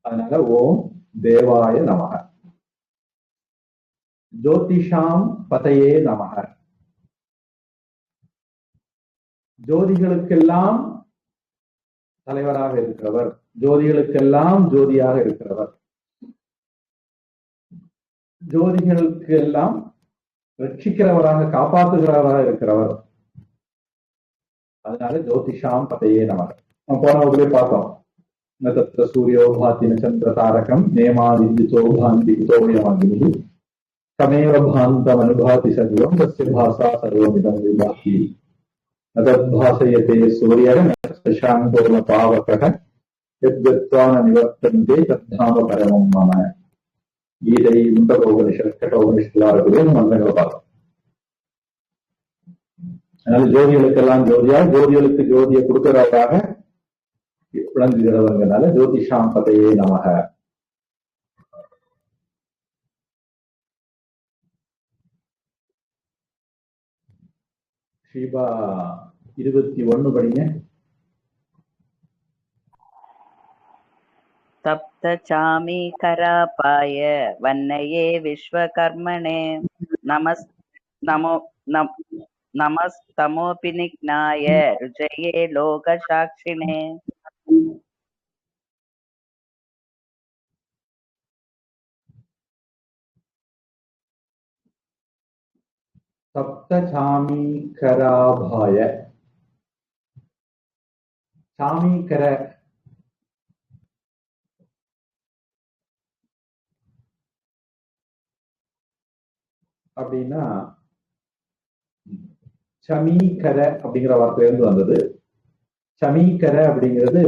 அதனால ஓம் தேவாய நமக. ஜோதிஷாம் பதையே நமக. ஜோதிகளுக்கெல்லாம் தலைவராக இருக்கிறவர், ஜோதிகளுக்கெல்லாம் ஜோதியாக இருக்கிறவர், ஜோதிகளுக்கு எல்லாம் ரட்சிக்கிறவராக, காப்பாற்றுகிறவராக இருக்கிறவர். அதனால ஜோதிஷாம் பதையே நமக. நம்ம போன வகுப்பிலே பார்த்தோம். ந சூரியோ பாத்தின சந்திர தாரகம் நேமாதித்யோ பாந்தி குதோயமாகினி தமேவ பாந்தம் அனுபாதி சர்வம் தஸ்ய பாசா சர்வமிதம் விபாதி நதத்பாசயதே சூரியக ந பாவகः யத்கத்வா ந நிவர்த்தந்தே தத்தாம பரமம் மம. கீதை, முண்டகோபனிஷத், கட்டோபனிஷத்துலாம் இருக்குது, மந்திரங்களை பார்த்தோம். அதனால ஜோதிகளுக்கெல்லாம் ஜோதியா, ஜோதிகளுக்கு ஜோதியை கொடுக்கிறவராக விளங்குகிறவங்கனால ஜோதிஷாம் பதையே நமக. ஸ்ரீபா 21 படிங்க. தப்த சாமி கராபாய வன்னயே விஸ்வகர்மணே நமஸ்தமோபி நிக்னாய ருஜயே லோக சாட்சிணே. சப்த சாமீகராபாய. சாமீகர அப்படின்னா சமீகர அப்படிங்கிற வார்த்தையிலிருந்து வந்தது. சமீகர அப்படிங்கிறது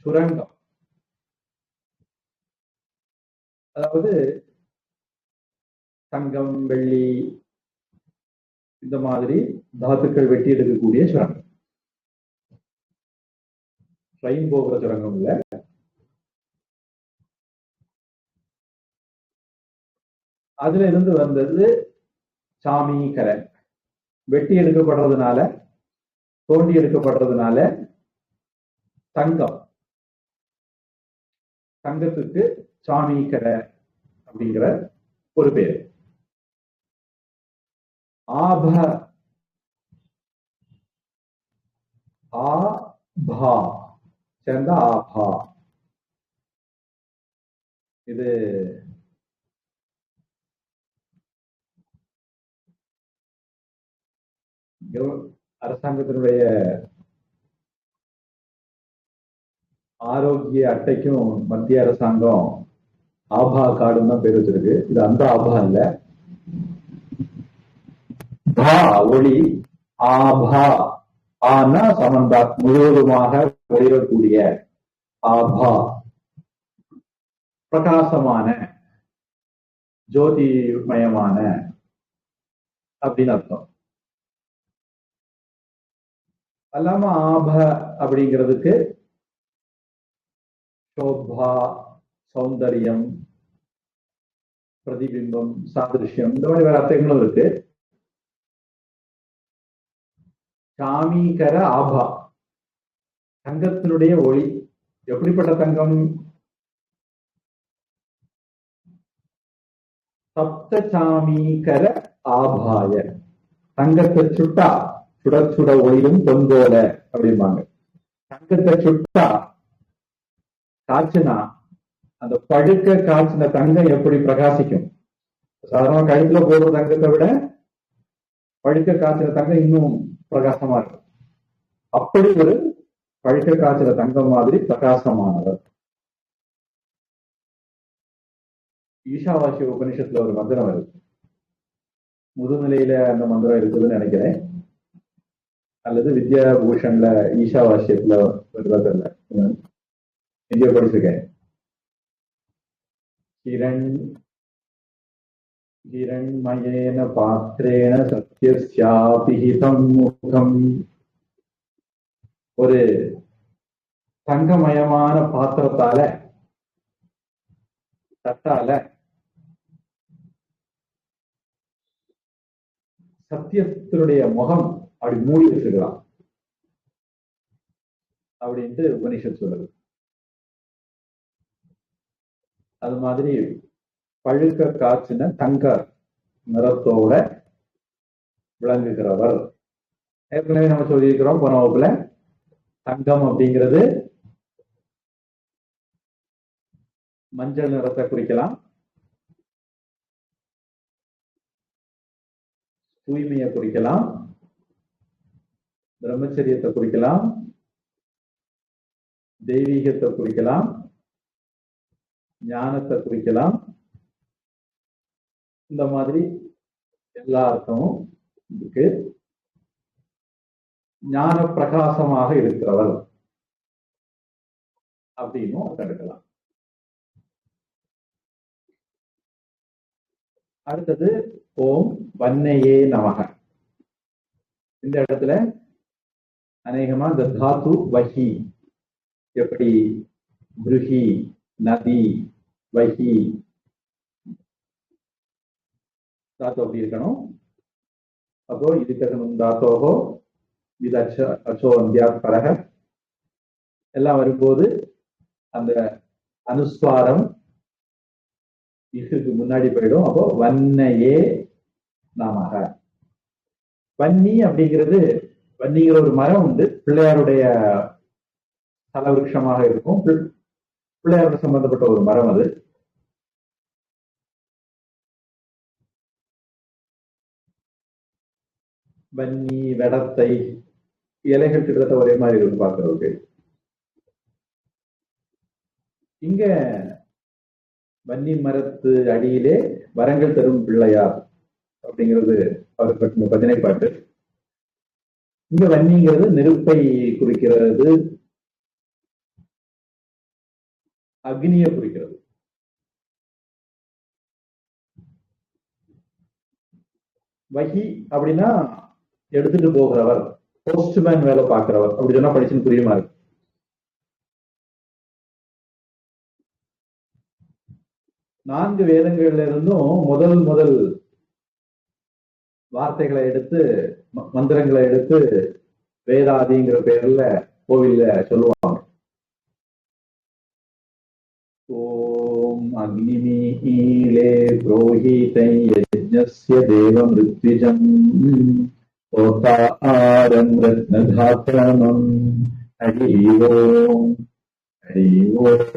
சுரங்கம். அதாவது தங்கம், வெள்ளி இந்த மாதிரி தாத்துக்கள் வெட்டி எடுக்கக்கூடிய சுரங்கம். ட்ரெயின் போகிற சுரங்கம் இல்ல, அதுல இருந்து வந்தது சாமீகர. வெட்டி எடுக்கப்படுறதுனால, தோண்டி எடுக்கப்படுறதுனால தங்கம், தங்கத்துக்கு சாமீகர அப்படிங்கிற ஒரு பேர். ஆப, ஆபா சேர்ந்த ஆபா. இது அரசாங்கத்தினுடைய ஆரோக்கிய அட்டைக்கும் மத்திய அரசாங்கம் ஆபா கார்டுன்னு தான் பேர் வச்சிருக்கு. இது அந்த ஆபா இல்ல. பா ஒளி, ஆபா, ஆனா சமந்தா முழுவதுமாக ஒளிரக்கூடிய ஆபா, பிரகாசமான, ஜோதிமயமான அப்படின்னு அர்த்தம். அல்லாம ஆப அப்படிங்கிறதுக்கு சோபா, சௌந்தரியம், பிரதிபிம்பம், சாதிருஷ்யம், இந்த மாதிரி வேற அர்த்தங்களும் இருக்கு. சாமீகர ஆபா, தங்கத்தினுடைய ஒளி. எப்படிப்பட்ட தங்கம்? சப்த சாமீகர ஆபாய, தங்கத்தை சுட்டா சுட சுட ஒளிரும் பொன்போல அப்படிம்பாங்க. தங்கத்தை சுட்டா காய்ச்சினா அந்த பழுக்க காய்ச்சின தங்கம் எப்படி பிரகாசிக்கும்? சாதாரண கழுத்துல போடுற தங்கத்தை விட பழுக்க காய்ச்சின தங்கம் இன்னும் பிரகாசமா இருக்கும். அப்படி ஒரு பழுக்க காய்ச்சின தங்கம் மாதிரி பிரகாசமானவர். ஈஷாவாசிய உபனிஷத்துல ஒரு மந்திரம் இருக்கு. முதுநிலையில அந்த மந்திரம் இருக்குதுன்னு நினைக்கிறேன், அல்லது வித்யா பூஷன்ல ஈஷாவாசியத்துல வருவதில்ல, எங்கேயோ படிச்சிருக்கேன். ஹிரண்மயேன பாத்திரேன சத்யஸ்யாபிஹிதம் முகம். ஒரு தங்கமயமான பாத்திரத்தால, தட்டால சத்தியத்தினுடைய முகம் அப்படி மூடி வச்சுக்கலாம் அப்படின்ட்டு உபனிஷத் சொல்லுது. அது மாதிரி பழுக்க காய்ச்சின தங்க நிறத்தோட விளங்குகிறவர். ஏற்கனவே நம்ம சொல்லியிருக்கிறோம் போன வகுப்புல, தங்கம் அப்படிங்கிறது மஞ்சள் நிறத்தை குறிக்கலாம், தூய்மையை குறிக்கலாம், பிரம்மச்சரியத்தை குறிக்கலாம், தெய்வீகத்தை குறிக்கலாம், ஞானத்தை குறிக்கலாம். இந்த மாதிரி எல்லா அர்த்தமும் இருக்கு. ஞான பிரகாசமாக இருக்கிறவர் அப்படின்னும் எடுக்கலாம். அடுத்தது ஓம் வன்னையே நமக. இந்த இடத்துல அநேகமா இந்த தாத்து வஹி, எப்படி பிருஹி, நதி, வஹி தாத்து அப்படி இருக்கணும். அப்போ இதுக்கணும் தாத்தோகோ இது அச்சோ அந்தியாத் பரக எல்லாம் வரும்போது அந்த அனுஸ்வாரம் இதுக்கு முன்னாடி போயிடும். அப்போ வன்னையே நமக. வன்னி அப்படிங்கிறது, வன்னிங்கிற ஒரு மரம் உண்டு, பிள்ளையாருடைய தலவிருஷமாக இருக்கும், பிள்ளையாரோட சம்பந்தப்பட்ட ஒரு மரம் அது. வன்னி, வெடத்தை, இலைகள் கிட்டத்தட்ட ஒரே மாதிரி இருக்கும் பார்க்கறதுக்கு. இங்க வன்னி மரத்து அடியிலே வரங்கள் தரும் பிள்ளையார் அப்படிங்கிறது அவர் பற்றின பஜனை பாட்டு. இங்க வன்னிங்கிறது நெருப்பை குறிக்கிறது, அக்னியை குறிக்கிறது. வஹி அப்படின்னா எடுத்துட்டு போகிறவர், போஸ்ட்மேன் வேலை பார்க்கிறவர் அப்படி சொன்னா படிச்சுன்னு புரியுமா இருக்கு. 4 வேதங்கள்ல இருந்தும் முதல் வார்த்தைகளை எடுத்து மந்திரங்களை எடுத்து வேதாதிங்கிற பேர்ல கோவில்ல சொல்லுவாங்க. ஓம் அக்னிமீலே புரோஹிதை யஜ்ஞஸ்ய தேவம் ருத்விஜம் ஓதாரம் ரத்னதாத்ரமம் ஹரி ஓம் ஹரி ஓம்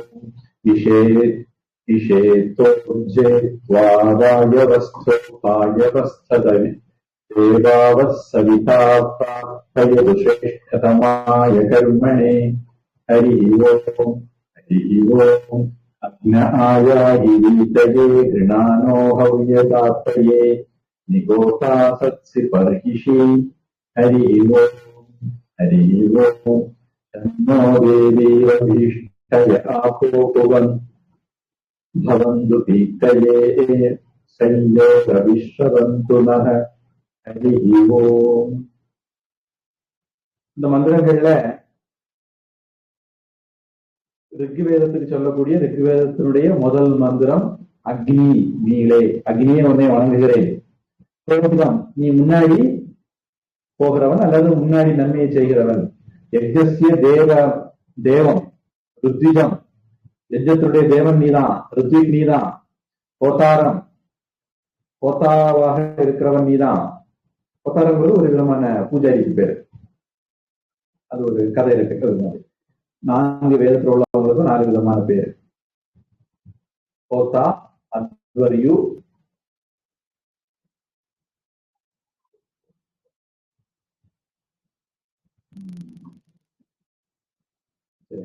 இஷேதோஜேத்வாவாயவஸ்தோபாயவஸ்ததவி தேவாவஸ் சவிதா பிராப்தயதுஷேஷ்டதமாய கர்மணே ஹரி ஓம் ஹரி ஓம் அக்ஞாயாயி வீதயே கிருணானோ ஹவ்யதாத்தயே நிகோதா சத்சி பர்ஹிஷி ஹரி ஓம் ஹரி ஓம் தன்னோ தேவி வதிஷ்டய ஆபோபுவன் பவந்து பீத்தயே சையோக விஸ்வவந்து நஹ ஹரி ஓம். இந்த மந்திரங்கள்ல ரிக்வேதத்துக்கு சொல்லக்கூடிய ரிக்வேதத்தினுடைய முதல் மந்திரம் அக்னி நீளே, அக்னியை உன்னை வணங்குகிறேன். நீ முன்னாடி போகிறவன் அல்லது முன்னாடி நன்மையை செய்கிறவன். யஜ்ஞஸ்ய தேவம் ருத்விஜம், யஜ்ஞத்துடைய தேவன் நீதான், ருத்விக் நீதான். கோத்தாவாக இருக்கிறவன் நீதான். கோத்தாரங்கிறது ஒரு விதமான பூஜாரிக்கு பேரு, அது ஒரு கதை இருக்கு. 4 வேதத்தில் உள்ளவங்களுக்கும் 4 விதமான பேரு. கோத்தா, அத்வரியு,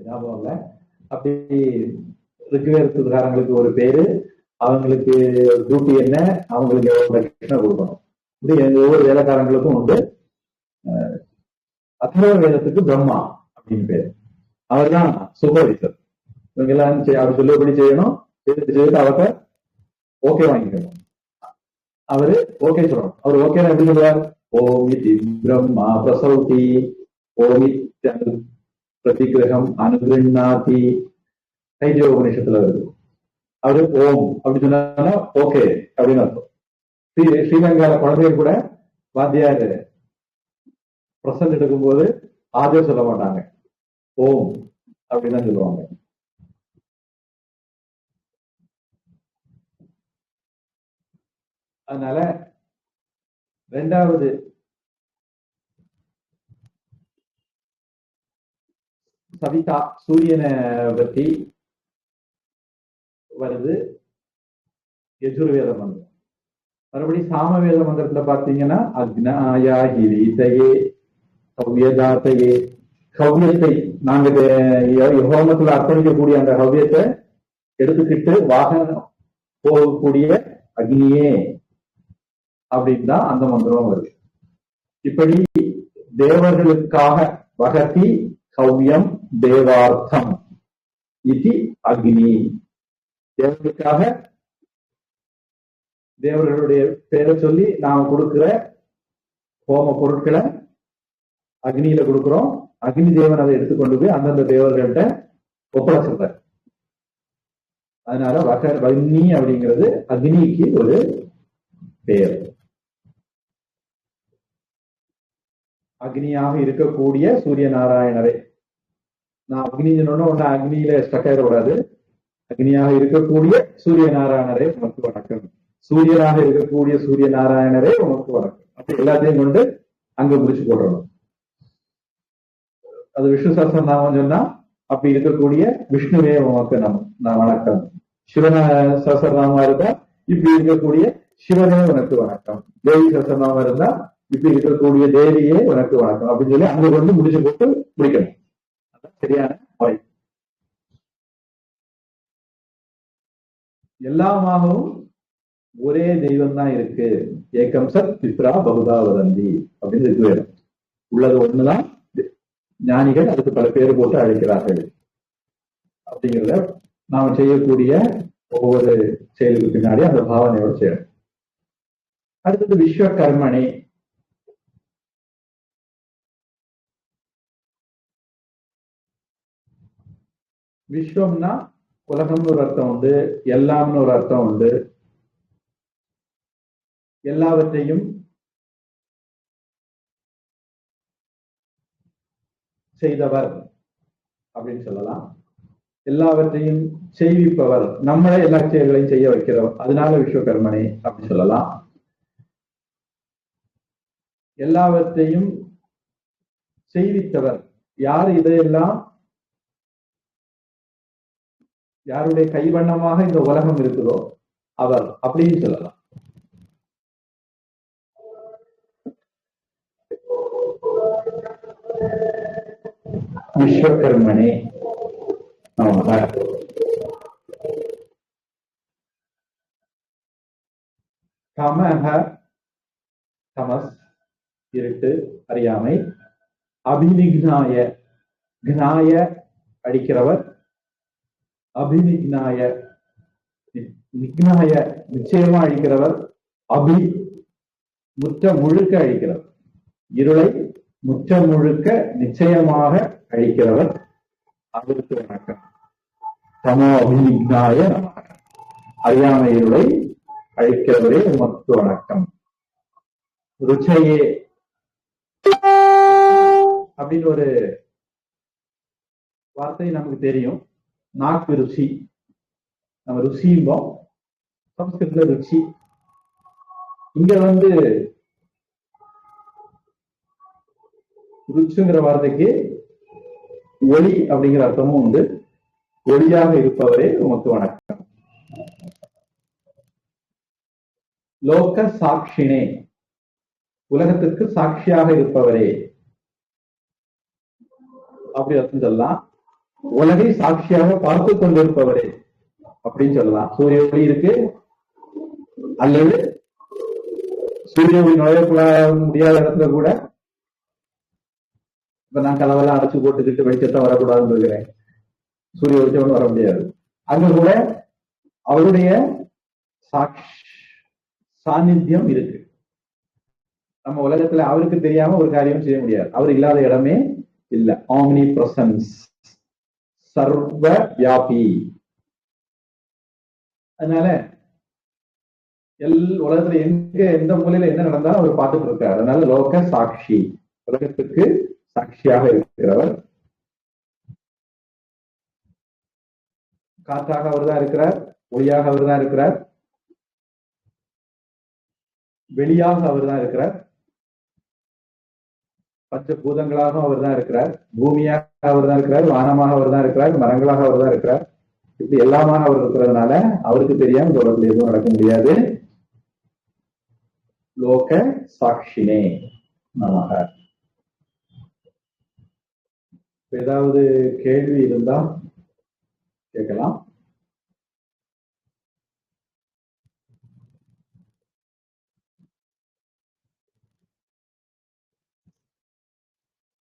ஞாபகம் இல்ல. அப்படி ரிக்வேதத்துக்காரங்களுக்கு ஒரு பேரு, அவங்களுக்கு டியூட்டி என்ன, அவங்களுக்கு எவ்வளவு தட்சிணை கொடுக்கணும். இப்படி ஒவ்வொரு வேலைக்காரங்களுக்கும் உண்டு. அதர்வ வேதத்துக்கு பிரம்மா அப்படின்னு பேரு. அவர் தான் சூப்பர்வைசர். இவங்க எல்லாம் அவர் சொல்லபடி செய்யணும். செய்துட்டு அவர்கிட்ட ஓகே வாங்கிக்கணும். அவரு ஓகே சொல்லணும். அவர் ஓகே எப்படி சொல்லுவார்? ஓமிதி பிரம்மா பிரசௌதி ஓமி பிரதிகிரகம் அனுகிருண்ணாதி தைஜ்ய உபநிஷத்துல வருது. அவரு ஓம் அப்படி சொன்னா ஓகே அப்படின்னு அர்த்தம். ஸ்ரீலங்கால குழந்தைகள் கூட வாத்தியார் பிரசன்ட் எடுக்கும்போது ஆதே சொல்ல மாட்டாங்க, ஓம் அப்படின்னு தான் சொல்லுவாங்க. அதனால 2வது சவிதா சூரியனை பற்றி வருது யஜுர்வேத மந்திரம். மறுபடியும் சாமவேத மந்திரத்துல பாத்தீங்கன்னா அக்னாயா ஹிரீதையே ஹவ்யதாத்தையே, ஹவ்யத்தை நாங்க ஹோமத்துல அர்ப்பணிக்கக்கூடிய அந்த ஹவ்யத்தை எடுத்துக்கிட்டு வாகனம் போகக்கூடிய அக்னியே அப்படின்னு தான் அந்த மந்திரம் வருது. இப்படி தேவர்களுக்காக வகதி ஹவ்யம் தேவார்த்தம் இது அக்னி, தேவர்களுக்காக தேவர்களுடைய பேரை சொல்லி நாம கொடுக்கிற ஹோம பொருட்களை அக்னியில கொடுக்கிறோம். அக்னி தேவன் அதை எடுத்துக்கொண்டு போய் அந்தந்த தேவர்கள்ட்ட ஒப்படைச்சிருக்க. அதனால வக்னி அப்படிங்கிறது அக்னிக்கு ஒரு பெயர். அக்னியாக இருக்கக்கூடிய சூரிய நாராயணரை நான் அக்னி சொன்னோன்னா ஒன்னு அக்னியில ஸ்டக் ஆயிடக்கூடாது. அக்னியாக இருக்கக்கூடிய சூரிய நாராயணரே உனக்கு வணக்கம், சூரியனாக இருக்கக்கூடிய சூரிய நாராயணரே உனக்கு வணக்கம். அப்படி எல்லாத்தையும் கொண்டு அங்க முடிச்சு போடணும். அது விஷ்ணு சஹஸ்ரநாமம் சொன்னா அப்படி இருக்கக்கூடிய விஷ்ணுவே உனக்கு நான் வணக்கம். சிவன சஹஸ்ரநாமம் இருந்தா இப்படி இருக்கக்கூடிய சிவனே உனக்கு வணக்கம். தேவி சஹஸ்ரநாமம் இருந்தா இப்படி இருக்கக்கூடிய தேவியே உனக்கு வணக்கம் அப்படின்னு சொல்லி அங்க கொண்டு முடிச்சு போட்டு முடிக்கணும். அதான் சரியான முறை. எல்லாமாகவும் ஒரே தெய்வம் தான் இருக்கு. ஏகம் சத் பிப்ரா பகுதா வதந்தி அப்படின்னு இருக்கு வேணும். உள்ளது ஒண்ணுதான், ஞானிகள் அதுக்கு பல பேர் போட்டு அழைக்கிறார்கள். அப்படிங்கிறத நாம செய்யக்கூடிய ஒவ்வொரு செயலுக்கு பின்னாடி அந்த பாவனையோடு செய்யணும். அடுத்தது விஸ்வகர்மணி. விஸ்வம்னா உலகம்னு ஒரு அர்த்தம் உண்டு, எல்லாம்னு ஒரு அர்த்தம் உண்டு. எல்லாவற்றையும் செய்தவர் அப்படின்னு சொல்லலாம். எல்லாவற்றையும் செய்விப்பவர், நம்மளே எல்லா செயல்களையும் செய்ய வைக்கிறவர், அதனால விஸ்வகர்மனே அப்படின்னு சொல்லலாம். எல்லாவற்றையும் செய்வித்தவர், யார் இதையெல்லாம் யாருடைய கைவண்ணமாக இந்த உலகம் இருக்குதோ அவர் அப்படின்னு சொல்லலாம். விஸ்வகர்மனே நமக. தமக, தமஸ் இருட்டு, அறியாமை. அபிநிக்னாய, க்னாய அடிக்கிறவர், அபிநிக்னாய நிக்னாய நிச்சயமா அழிக்கிறவர், அபி முற்ற முழுக்க அழிக்கிறவர், இருளை முற்ற முழுக்க நிச்சயமாக அழிக்கிறவர், அவருக்கு வணக்கம். தமோ அபிநிக்னாய நமக. அறியாமை இருளை அழிக்கிறவரே உமக்கு வணக்கம். ருச்சையே அப்படின்னு ஒரு வார்த்தை நமக்கு தெரியும். நாக்கு ருசி, நம்ம ருசிம்போம், சமஸ்கிருதத்துல ருச்சி. இங்க ருச்சுங்கிற வார்த்தைக்கு ஒளி அப்படிங்கிற அர்த்தமும் உண்டு. ஒளியாக இருப்பவரே உமக்கு வணக்கம். லோக சாட்சினே, உலகத்துக்கு சாட்சியாக இருப்பவரே அப்படி அர்த்தம் சொல்லலாம். உலகை சாட்சியாக பார்த்து கொண்டிருப்பவரே அப்படின்னு சொல்லலாம். சூரிய ஒளி இருக்கு, அல்லது சூரிய ஒளி நுழையக்கூட முடியாத இடத்துல கூட இப்ப நான் கதவெல்லாம் அடைச்சு போட்டுக்கிட்டு வெளிச்சத்தான் வரக்கூடாதுன்னு இருக்கிறேன், சூரிய வெளிச்சம் வர முடியாது. அங்க கூட அவருடைய சாநித்தியம் இருக்கு. நம்ம உலகத்துல அவருக்கு தெரியாம ஒரு காரியம் செய்ய முடியாது. அவர் இல்லாத இடமே இல்ல. ஆம்னி பிரசன்ஸ், சர்வ வியாபி. அதனால உலகத்துல எங்க எந்த மூலையில என்ன நடந்தாலும் அவர் பார்த்துட்டு இருக்காரு. அதனால லோக சாட்சி, உலகத்துக்கு சாட்சியாக இருக்கிறவர். காற்றாக அவர் தான் இருக்கிறார், ஒளியாக அவர் தான் இருக்கிறார், வெளியாக அவர் தான் இருக்கிறார், பஞ்சபூதங்களாக அவர் தான் இருக்கிறார், பூமியாக அவர் தான் இருக்கிறார், வானமாக அவர் தான் இருக்கிறார், மரங்களாக அவர் தான் இருக்கிறார். இப்படி எல்லாமாக அவர் இருக்கிறதுனால அவருக்கு தெரியாம இந்த உலகத்துல எதுவும் நடக்க முடியாது. லோக சாட்சினே நமக. ஏதாவது கேள்வி இருந்தா கேட்கலாம்.